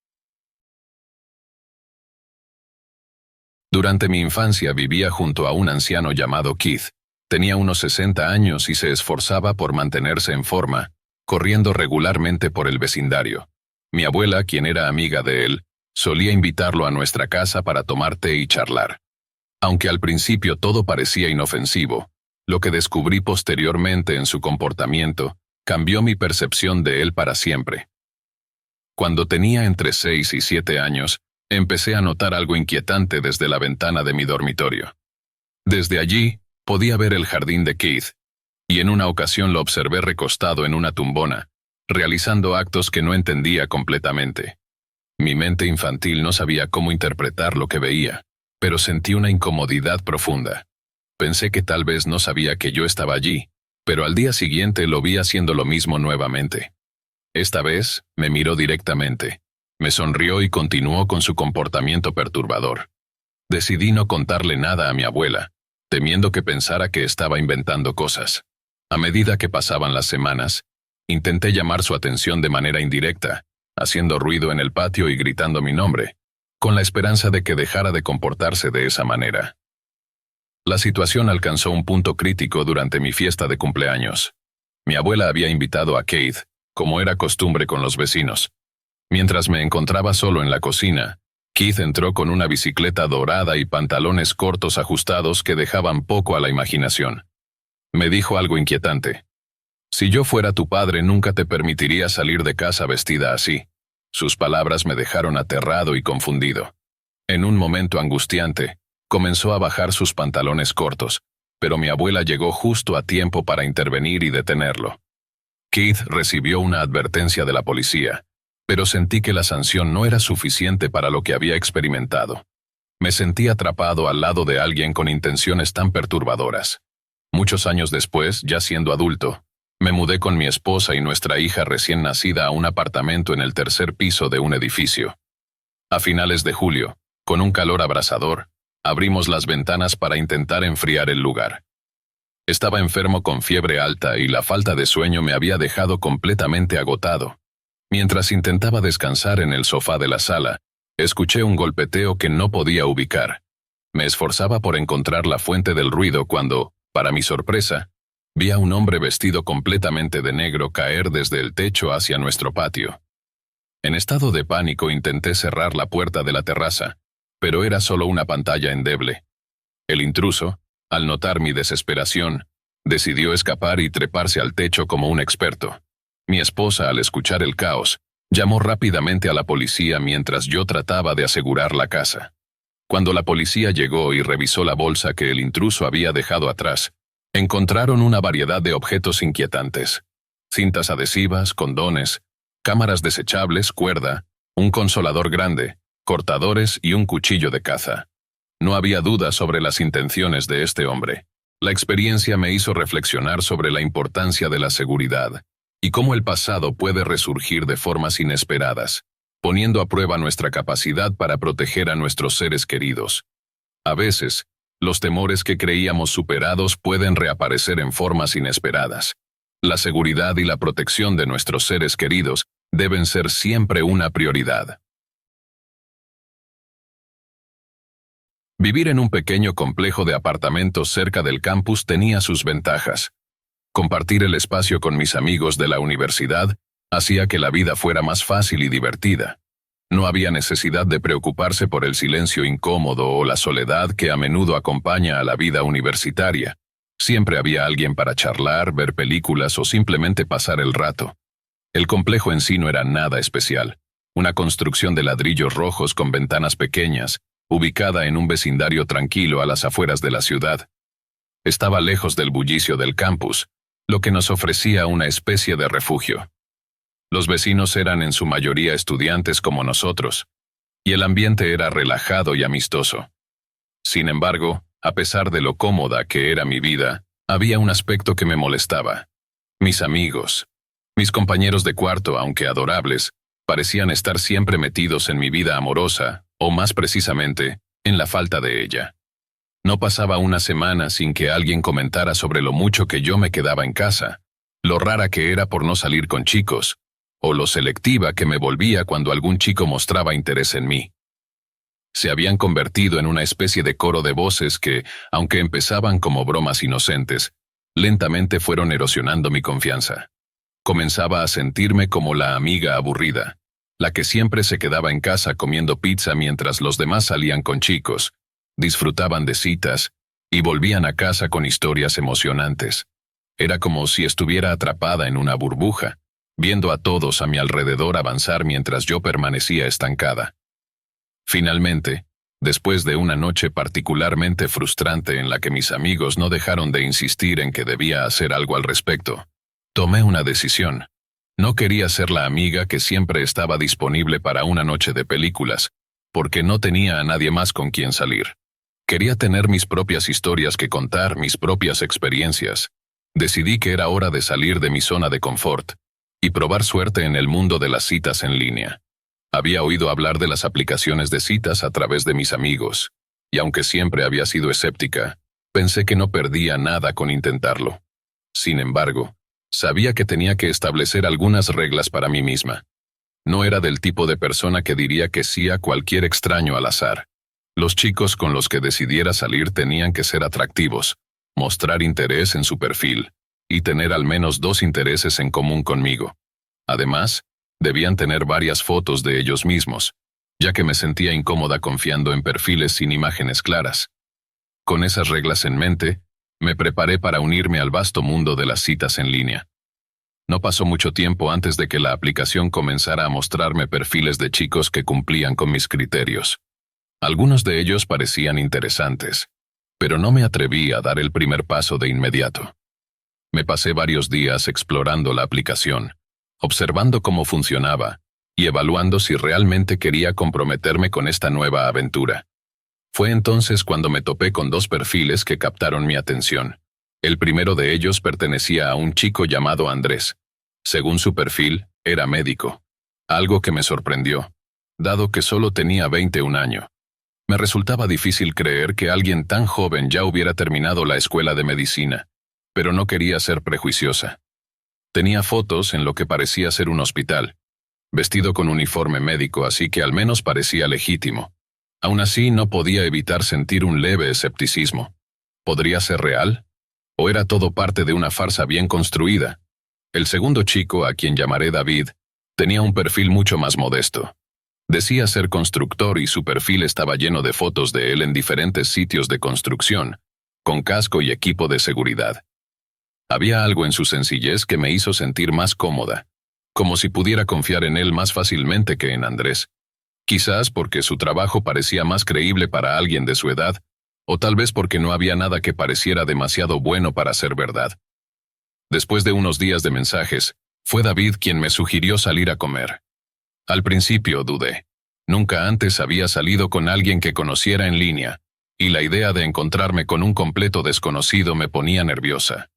Durante mi infancia vivía junto a un anciano llamado Keith. Tenía unos 60 años y se esforzaba por mantenerse en forma, corriendo regularmente por el vecindario. Mi abuela, quien era amiga de él, solía invitarlo a nuestra casa para tomar té y charlar. Aunque al principio todo parecía inofensivo, lo que descubrí posteriormente en su comportamiento cambió mi percepción de él para siempre. Cuando tenía entre 6 y 7 años, empecé a notar algo inquietante desde la ventana de mi dormitorio. Desde allí, podía ver el jardín de Keith, y en una ocasión lo observé recostado en una tumbona, realizando actos que no entendía completamente. Mi mente infantil no sabía cómo interpretar lo que veía, pero sentí una incomodidad profunda. Pensé que tal vez no sabía que yo estaba allí, pero al día siguiente lo vi haciendo lo mismo nuevamente. Esta vez, me miró directamente. Me sonrió y continuó con su comportamiento perturbador. Decidí no contarle nada a mi abuela, temiendo que pensara que estaba inventando cosas. A medida que pasaban las semanas, intenté llamar su atención de manera indirecta, haciendo ruido en el patio y gritando mi nombre, con la esperanza de que dejara de comportarse de esa manera. La situación alcanzó un punto crítico durante mi fiesta de cumpleaños. Mi abuela había invitado a Keith, como era costumbre con los vecinos. Mientras me encontraba solo en la cocina, Keith entró con una bicicleta dorada y pantalones cortos ajustados que dejaban poco a la imaginación. Me dijo algo inquietante. Si yo fuera tu padre, nunca te permitiría salir de casa vestida así. Sus palabras me dejaron aterrado y confundido. En un momento angustiante, Comenzó a bajar sus pantalones cortos, pero mi abuela llegó justo a tiempo para intervenir y detenerlo. Keith recibió una advertencia de la policía, pero sentí que la sanción no era suficiente para lo que había experimentado. Me sentí atrapado al lado de alguien con intenciones tan perturbadoras. Muchos años después, ya siendo adulto, me mudé con mi esposa y nuestra hija recién nacida a un apartamento en el tercer piso de un edificio. A finales de julio, con un calor abrasador, abrimos las ventanas para intentar enfriar el lugar. Estaba enfermo con fiebre alta y la falta de sueño me había dejado completamente agotado. Mientras intentaba descansar en el sofá de la sala, escuché un golpeteo que no podía ubicar. Me esforzaba por encontrar la fuente del ruido cuando, para mi sorpresa, vi a un hombre vestido completamente de negro caer desde el techo hacia nuestro patio. En estado de pánico intenté cerrar la puerta de la terraza, pero era solo una pantalla endeble. El intruso, al notar mi desesperación, decidió escapar y treparse al techo como un experto. Mi esposa, al escuchar el caos, llamó rápidamente a la policía mientras yo trataba de asegurar la casa. Cuando la policía llegó y revisó la bolsa que el intruso había dejado atrás, encontraron una variedad de objetos inquietantes: cintas adhesivas, condones, cámaras desechables, cuerda, un consolador grande, cortadores y un cuchillo de caza. No había duda sobre las intenciones de este hombre. La experiencia me hizo reflexionar sobre la importancia de la seguridad y cómo el pasado puede resurgir de formas inesperadas, poniendo a prueba nuestra capacidad para proteger a nuestros seres queridos. A veces, los temores que creíamos superados pueden reaparecer en formas inesperadas. La seguridad y la protección de nuestros seres queridos deben ser siempre una prioridad. Vivir en un pequeño complejo de apartamentos cerca del campus tenía sus ventajas. Compartir el espacio con mis amigos de la universidad hacía que la vida fuera más fácil y divertida. No había necesidad de preocuparse por el silencio incómodo o la soledad que a menudo acompaña a la vida universitaria. Siempre había alguien para charlar, ver películas o simplemente pasar el rato. El complejo en sí no era nada especial. Una construcción de ladrillos rojos con ventanas pequeñas, ubicada en un vecindario tranquilo a las afueras de la ciudad. Estaba lejos del bullicio del campus, lo que nos ofrecía una especie de refugio. Los vecinos eran en su mayoría estudiantes como nosotros, y el ambiente era relajado y amistoso. Sin embargo, a pesar de lo cómoda que era mi vida, había un aspecto que me molestaba. Mis amigos, mis compañeros de cuarto, aunque adorables, parecían estar siempre metidos en mi vida amorosa, o más precisamente, en la falta de ella. No pasaba una semana sin que alguien comentara sobre lo mucho que yo me quedaba en casa, lo rara que era por no salir con chicos, o lo selectiva que me volvía cuando algún chico mostraba interés en mí. Se habían convertido en una especie de coro de voces que, aunque empezaban como bromas inocentes, lentamente fueron erosionando mi confianza. Comenzaba a sentirme como la amiga aburrida, la que siempre se quedaba en casa comiendo pizza mientras los demás salían con chicos, disfrutaban de citas y volvían a casa con historias emocionantes. Era como si estuviera atrapada en una burbuja, viendo a todos a mi alrededor avanzar mientras yo permanecía estancada. Finalmente, después de una noche particularmente frustrante en la que mis amigos no dejaron de insistir en que debía hacer algo al respecto, tomé una decisión. No quería ser la amiga que siempre estaba disponible para una noche de películas, porque no tenía a nadie más con quien salir. Quería tener mis propias historias que contar, mis propias experiencias. Decidí que era hora de salir de mi zona de confort y probar suerte en el mundo de las citas en línea. Había oído hablar de las aplicaciones de citas a través de mis amigos, y aunque siempre había sido escéptica, pensé que no perdía nada con intentarlo. Sin embargo, sabía que tenía que establecer algunas reglas para mí misma. No era del tipo de persona que diría que sí a cualquier extraño al azar. Los chicos con los que decidiera salir tenían que ser atractivos, mostrar interés en su perfil, y tener al menos 2 intereses en común conmigo. Además, debían tener varias fotos de ellos mismos, ya que me sentía incómoda confiando en perfiles sin imágenes claras. Con esas reglas en mente, me preparé para unirme al vasto mundo de las citas en línea. No pasó mucho tiempo antes de que la aplicación comenzara a mostrarme perfiles de chicos que cumplían con mis criterios. Algunos de ellos parecían interesantes, pero no me atreví a dar el primer paso de inmediato. Me pasé varios días explorando la aplicación, observando cómo funcionaba y evaluando si realmente quería comprometerme con esta nueva aventura. Fue entonces cuando me topé con dos perfiles que captaron mi atención. El primero de ellos pertenecía a un chico llamado Andrés. Según su perfil, era médico, algo que me sorprendió, dado que solo tenía 21 años. Me resultaba difícil creer que alguien tan joven ya hubiera terminado la escuela de medicina, pero no quería ser prejuiciosa. Tenía fotos en lo que parecía ser un hospital, vestido con uniforme médico, así que al menos parecía legítimo. Aún así, no podía evitar sentir un leve escepticismo. ¿Podría ser real? ¿O era todo parte de una farsa bien construida? El segundo chico, a quien llamaré David, tenía un perfil mucho más modesto. Decía ser constructor y su perfil estaba lleno de fotos de él en diferentes sitios de construcción, con casco y equipo de seguridad. Había algo en su sencillez que me hizo sentir más cómoda, como si pudiera confiar en él más fácilmente que en Andrés. Quizás porque su trabajo parecía más creíble para alguien de su edad, o tal vez porque no había nada que pareciera demasiado bueno para ser verdad. Después de unos días de mensajes, fue David quien me sugirió salir a comer. Al principio dudé. Nunca antes había salido con alguien que conociera en línea, y la idea de encontrarme con un completo desconocido me ponía nerviosa.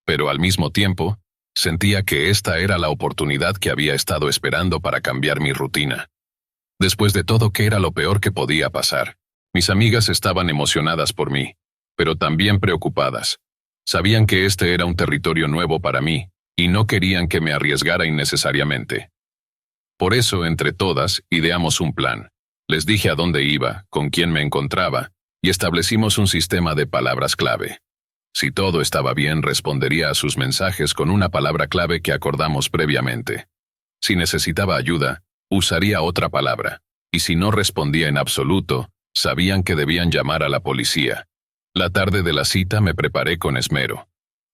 Pero al mismo tiempo, sentía que esta era la oportunidad que había estado esperando para cambiar mi rutina. Después de todo, ¿qué era lo peor que podía pasar? Mis amigas estaban emocionadas por mí, pero también preocupadas. Sabían que este era un territorio nuevo para mí, y no querían que me arriesgara innecesariamente. Por eso, entre todas, ideamos un plan. Les dije a dónde iba, con quién me encontraba, y establecimos un sistema de palabras clave. Si todo estaba bien, respondería a sus mensajes con una palabra clave que acordamos previamente. Si necesitaba ayuda, usaría otra palabra, y si no respondía en absoluto, sabían que debían llamar a la policía. La tarde de la cita me preparé con esmero.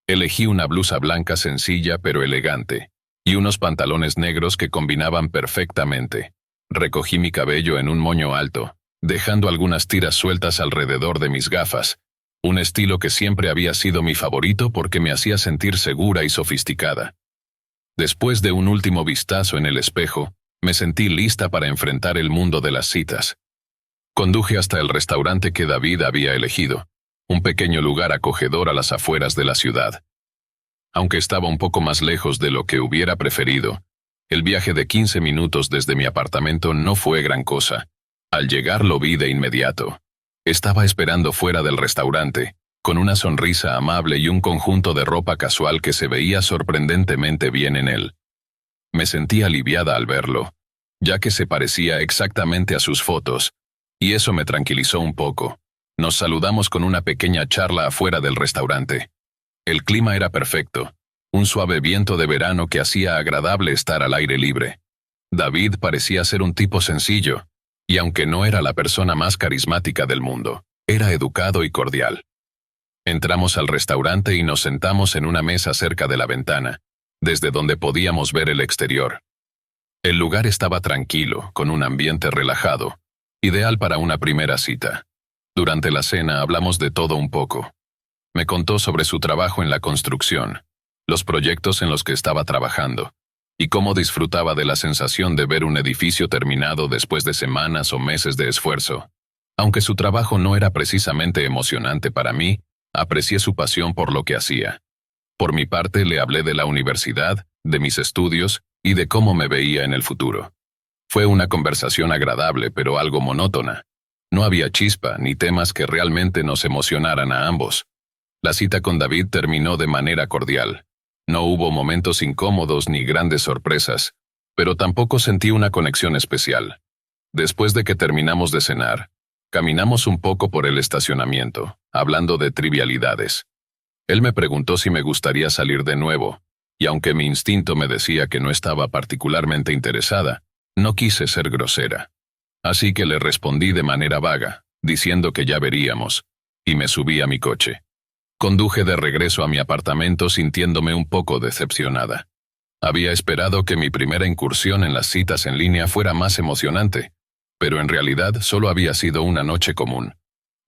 Elegí una blusa blanca sencilla pero elegante, y unos pantalones negros que combinaban perfectamente. Recogí mi cabello en un moño alto, dejando algunas tiras sueltas alrededor de mis gafas, un estilo que siempre había sido mi favorito porque me hacía sentir segura y sofisticada. Después de un último vistazo en el espejo, me sentí lista para enfrentar el mundo de las citas. Conduje hasta el restaurante que David había elegido, un pequeño lugar acogedor a las afueras de la ciudad. Aunque estaba un poco más lejos de lo que hubiera preferido, el viaje de 15 minutos desde mi apartamento no fue gran cosa. Al llegar lo vi de inmediato. Estaba esperando fuera del restaurante, con una sonrisa amable y un conjunto de ropa casual que se veía sorprendentemente bien en él. Me sentí aliviada al verlo, ya que se parecía exactamente a sus fotos, y eso me tranquilizó un poco. Nos saludamos con una pequeña charla afuera del restaurante. El clima era perfecto, un suave viento de verano que hacía agradable estar al aire libre. David parecía ser un tipo sencillo, y aunque no era la persona más carismática del mundo, era educado y cordial. Entramos al restaurante y nos sentamos en una mesa cerca de la ventana, desde donde podíamos ver el exterior. El lugar estaba tranquilo, con un ambiente relajado, ideal para una primera cita. Durante la cena hablamos de todo un poco. Me contó sobre su trabajo en la construcción, los proyectos en los que estaba trabajando, y cómo disfrutaba de la sensación de ver un edificio terminado después de semanas o meses de esfuerzo. Aunque su trabajo no era precisamente emocionante para mí, aprecié su pasión por lo que hacía. Por mi parte, le hablé de la universidad, de mis estudios y de cómo me veía en el futuro. Fue una conversación agradable, pero algo monótona. No había chispa ni temas que realmente nos emocionaran a ambos. La cita con David terminó de manera cordial. No hubo momentos incómodos ni grandes sorpresas, pero tampoco sentí una conexión especial. Después de que terminamos de cenar, caminamos un poco por el estacionamiento, hablando de trivialidades. Él me preguntó si me gustaría salir de nuevo, y aunque mi instinto me decía que no estaba particularmente interesada, no quise ser grosera. Así que le respondí de manera vaga, diciendo que ya veríamos, y me subí a mi coche. Conduje de regreso a mi apartamento sintiéndome un poco decepcionada. Había esperado que mi primera incursión en las citas en línea fuera más emocionante, pero en realidad solo había sido una noche común.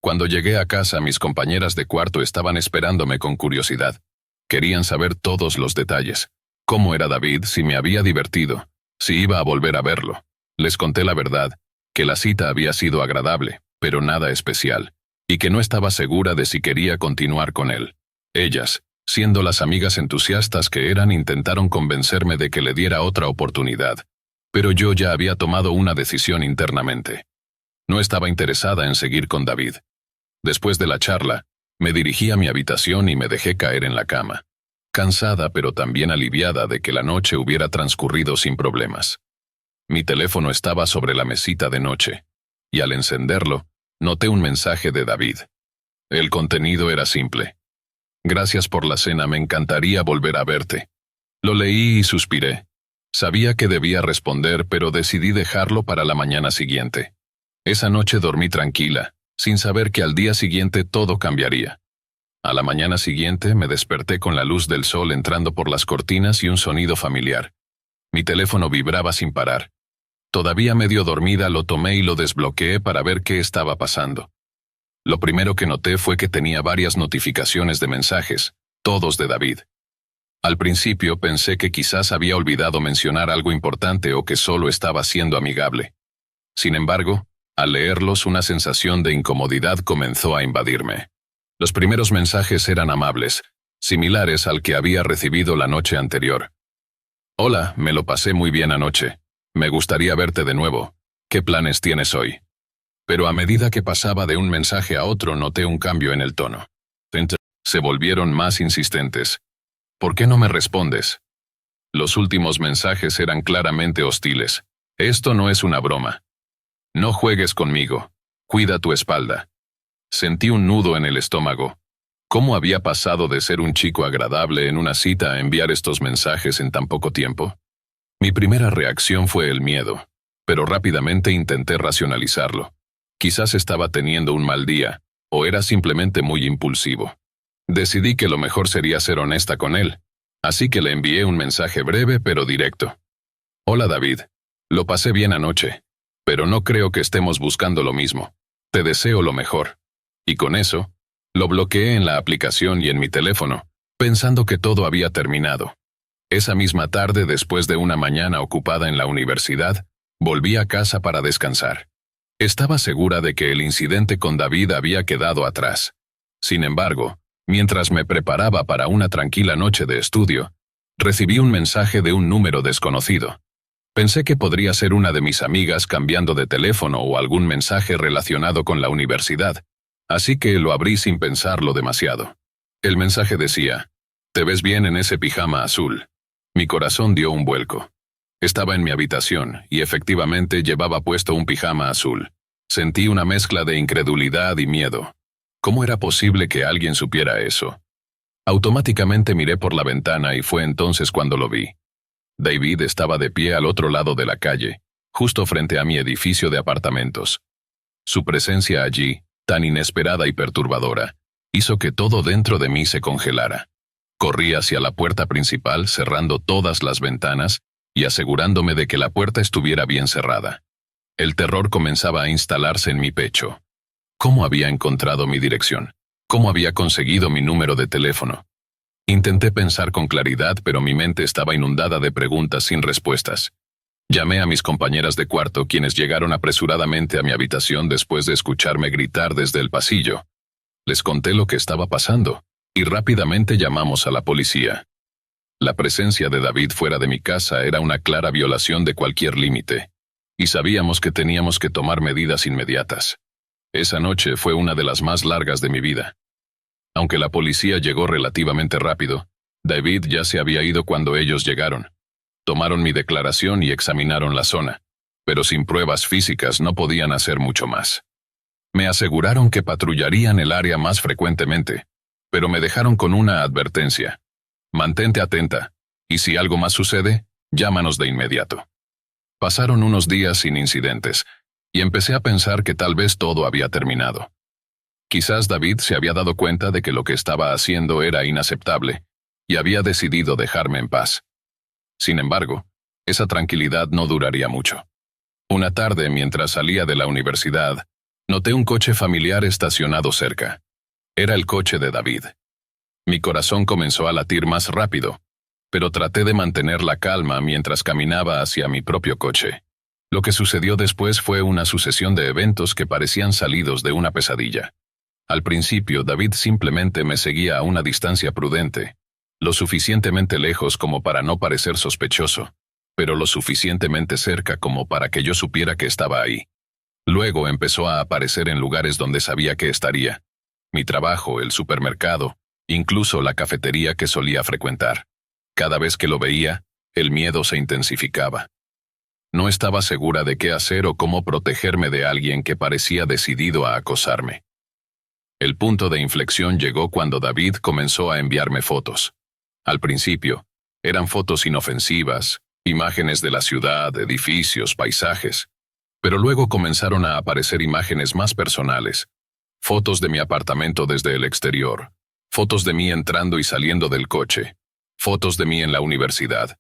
Cuando llegué a casa, mis compañeras de cuarto estaban esperándome con curiosidad. Querían saber todos los detalles. Cómo era David, si me había divertido, si iba a volver a verlo. Les conté la verdad, que la cita había sido agradable, pero nada especial, y que no estaba segura de si quería continuar con él. Ellas, siendo las amigas entusiastas que eran, intentaron convencerme de que le diera otra oportunidad, pero yo ya había tomado una decisión internamente. No estaba interesada en seguir con David. Después de la charla, me dirigí a mi habitación y me dejé caer en la cama, cansada pero también aliviada de que la noche hubiera transcurrido sin problemas. Mi teléfono estaba sobre la mesita de noche, y al encenderlo, noté un mensaje de David. El contenido era simple. Gracias por la cena, me encantaría volver a verte. Lo leí y suspiré. Sabía que debía responder, pero decidí dejarlo para la mañana siguiente. Esa noche dormí tranquila, sin saber que al día siguiente todo cambiaría. A la mañana siguiente me desperté con la luz del sol entrando por las cortinas y un sonido familiar. Mi teléfono vibraba sin parar. Todavía medio dormida lo tomé y lo desbloqueé para ver qué estaba pasando. Lo primero que noté fue que tenía varias notificaciones de mensajes, todos de David. Al principio pensé que quizás había olvidado mencionar algo importante o que solo estaba siendo amigable. Sin embargo, al leerlos, una sensación de incomodidad comenzó a invadirme. Los primeros mensajes eran amables, similares al que había recibido la noche anterior. Hola, me lo pasé muy bien anoche. Me gustaría verte de nuevo. ¿Qué planes tienes hoy? Pero a medida que pasaba de un mensaje a otro, noté un cambio en el tono. Se volvieron más insistentes. ¿Por qué no me respondes? Los últimos mensajes eran claramente hostiles. Esto no es una broma. No juegues conmigo. Cuida tu espalda. Sentí un nudo en el estómago. ¿Cómo había pasado de ser un chico agradable en una cita a enviar estos mensajes en tan poco tiempo? Mi primera reacción fue el miedo, pero rápidamente intenté racionalizarlo. Quizás estaba teniendo un mal día, o era simplemente muy impulsivo. Decidí que lo mejor sería ser honesta con él, así que le envié un mensaje breve pero directo. Hola David, lo pasé bien anoche, pero no creo que estemos buscando lo mismo. Te deseo lo mejor. Y con eso, lo bloqueé en la aplicación y en mi teléfono, pensando que todo había terminado. Esa misma tarde, después de una mañana ocupada en la universidad, volví a casa para descansar. Estaba segura de que el incidente con David había quedado atrás. Sin embargo, mientras me preparaba para una tranquila noche de estudio, recibí un mensaje de un número desconocido. Pensé que podría ser una de mis amigas cambiando de teléfono o algún mensaje relacionado con la universidad, así que lo abrí sin pensarlo demasiado. El mensaje decía: «Te ves bien en ese pijama azul». Mi corazón dio un vuelco. Estaba en mi habitación y efectivamente llevaba puesto un pijama azul. Sentí una mezcla de incredulidad y miedo. ¿Cómo era posible que alguien supiera eso? Automáticamente miré por la ventana y fue entonces cuando lo vi. David estaba de pie al otro lado de la calle, justo frente a mi edificio de apartamentos. Su presencia allí, tan inesperada y perturbadora, hizo que todo dentro de mí se congelara. Corrí hacia la puerta principal, cerrando todas las ventanas y asegurándome de que la puerta estuviera bien cerrada. El terror comenzaba a instalarse en mi pecho. ¿Cómo había encontrado mi dirección? ¿Cómo había conseguido mi número de teléfono? Intenté pensar con claridad, pero mi mente estaba inundada de preguntas sin respuestas. Llamé a mis compañeras de cuarto, quienes llegaron apresuradamente a mi habitación después de escucharme gritar desde el pasillo. Les conté lo que estaba pasando, y rápidamente llamamos a la policía. La presencia de David fuera de mi casa era una clara violación de cualquier límite, y sabíamos que teníamos que tomar medidas inmediatas. Esa noche fue una de las más largas de mi vida. Aunque la policía llegó relativamente rápido, David ya se había ido cuando ellos llegaron. Tomaron mi declaración y examinaron la zona, pero sin pruebas físicas no podían hacer mucho más. Me aseguraron que patrullarían el área más frecuentemente, pero me dejaron con una advertencia: mantente atenta, y si algo más sucede, llámanos de inmediato. Pasaron unos días sin incidentes, y empecé a pensar que tal vez todo había terminado. Quizás David se había dado cuenta de que lo que estaba haciendo era inaceptable, y había decidido dejarme en paz. Sin embargo, esa tranquilidad no duraría mucho. Una tarde, mientras salía de la universidad, noté un coche familiar estacionado cerca. Era el coche de David. Mi corazón comenzó a latir más rápido, pero traté de mantener la calma mientras caminaba hacia mi propio coche. Lo que sucedió después fue una sucesión de eventos que parecían salidos de una pesadilla. Al principio, David simplemente me seguía a una distancia prudente, lo suficientemente lejos como para no parecer sospechoso, pero lo suficientemente cerca como para que yo supiera que estaba ahí. Luego empezó a aparecer en lugares donde sabía que estaría. Mi trabajo, el supermercado, incluso la cafetería que solía frecuentar. Cada vez que lo veía, el miedo se intensificaba. No estaba segura de qué hacer o cómo protegerme de alguien que parecía decidido a acosarme. El punto de inflexión llegó cuando David comenzó a enviarme fotos. Al principio, eran fotos inofensivas, imágenes de la ciudad, edificios, paisajes. Pero luego comenzaron a aparecer imágenes más personales. Fotos de mi apartamento desde el exterior. Fotos de mí entrando y saliendo del coche. Fotos de mí en la universidad.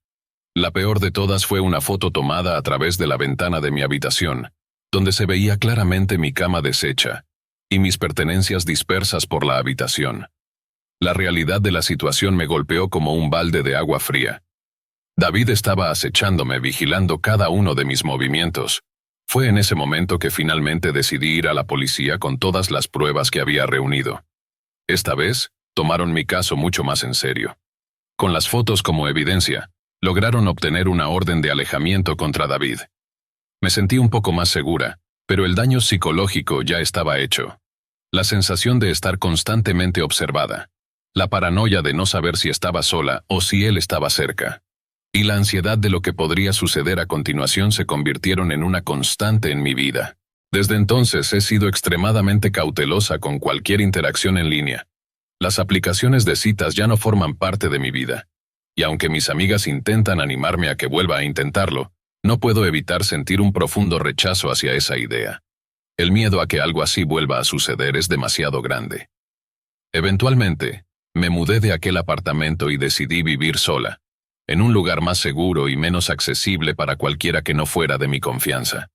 La peor de todas fue una foto tomada a través de la ventana de mi habitación, donde se veía claramente mi cama deshecha y mis pertenencias dispersas por la habitación. La realidad de la situación me golpeó como un balde de agua fría. David estaba acechándome, vigilando cada uno de mis movimientos. Fue en ese momento que finalmente decidí ir a la policía con todas las pruebas que había reunido. Esta vez, tomaron mi caso mucho más en serio. Con las fotos como evidencia, lograron obtener una orden de alejamiento contra David. Me sentí un poco más segura, pero el daño psicológico ya estaba hecho. La sensación de estar constantemente observada, la paranoia de no saber si estaba sola o si él estaba cerca, y la ansiedad de lo que podría suceder a continuación se convirtieron en una constante en mi vida. Desde entonces he sido extremadamente cautelosa con cualquier interacción en línea. Las aplicaciones de citas ya no forman parte de mi vida. Y aunque mis amigas intentan animarme a que vuelva a intentarlo, no puedo evitar sentir un profundo rechazo hacia esa idea. El miedo a que algo así vuelva a suceder es demasiado grande. Eventualmente, me mudé de aquel apartamento y decidí vivir sola, en un lugar más seguro y menos accesible para cualquiera que no fuera de mi confianza.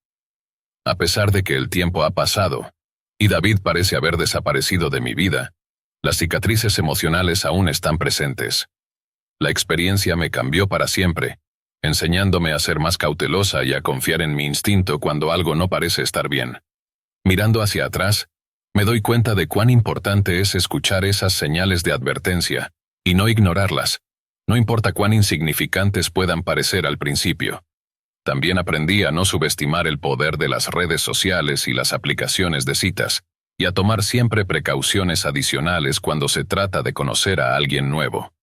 A pesar de que el tiempo ha pasado, y David parece haber desaparecido de mi vida, las cicatrices emocionales aún están presentes. La experiencia me cambió para siempre, enseñándome a ser más cautelosa y a confiar en mi instinto cuando algo no parece estar bien. Mirando hacia atrás, me doy cuenta de cuán importante es escuchar esas señales de advertencia y no ignorarlas, no importa cuán insignificantes puedan parecer al principio. También aprendí a no subestimar el poder de las redes sociales y las aplicaciones de citas, y a tomar siempre precauciones adicionales cuando se trata de conocer a alguien nuevo.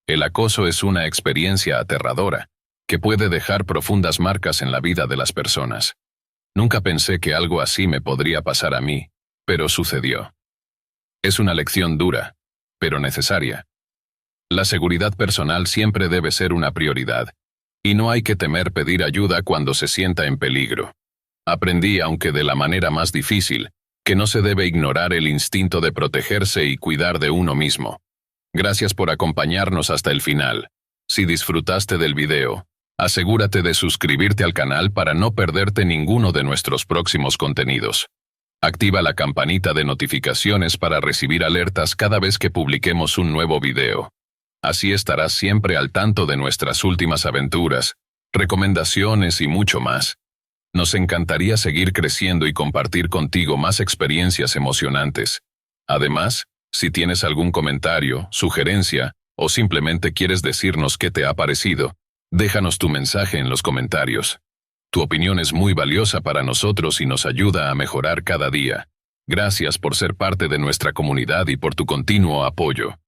El acoso es una experiencia aterradora, que puede dejar profundas marcas en la vida de las personas. Nunca pensé que algo así me podría pasar a mí, pero sucedió. Es una lección dura, pero necesaria. La seguridad personal siempre debe ser una prioridad, y no hay que temer pedir ayuda cuando se sienta en peligro. Aprendí, aunque de la manera más difícil, que no se debe ignorar el instinto de protegerse y cuidar de uno mismo. Gracias por acompañarnos hasta el final. Si disfrutaste del video, asegúrate de suscribirte al canal para no perderte ninguno de nuestros próximos contenidos. Activa la campanita de notificaciones para recibir alertas cada vez que publiquemos un nuevo video. Así estarás siempre al tanto de nuestras últimas aventuras, recomendaciones y mucho más. Nos encantaría seguir creciendo y compartir contigo más experiencias emocionantes. Además, si tienes algún comentario, sugerencia, o simplemente quieres decirnos qué te ha parecido, déjanos tu mensaje en los comentarios. Tu opinión es muy valiosa para nosotros y nos ayuda a mejorar cada día. Gracias por ser parte de nuestra comunidad y por tu continuo apoyo.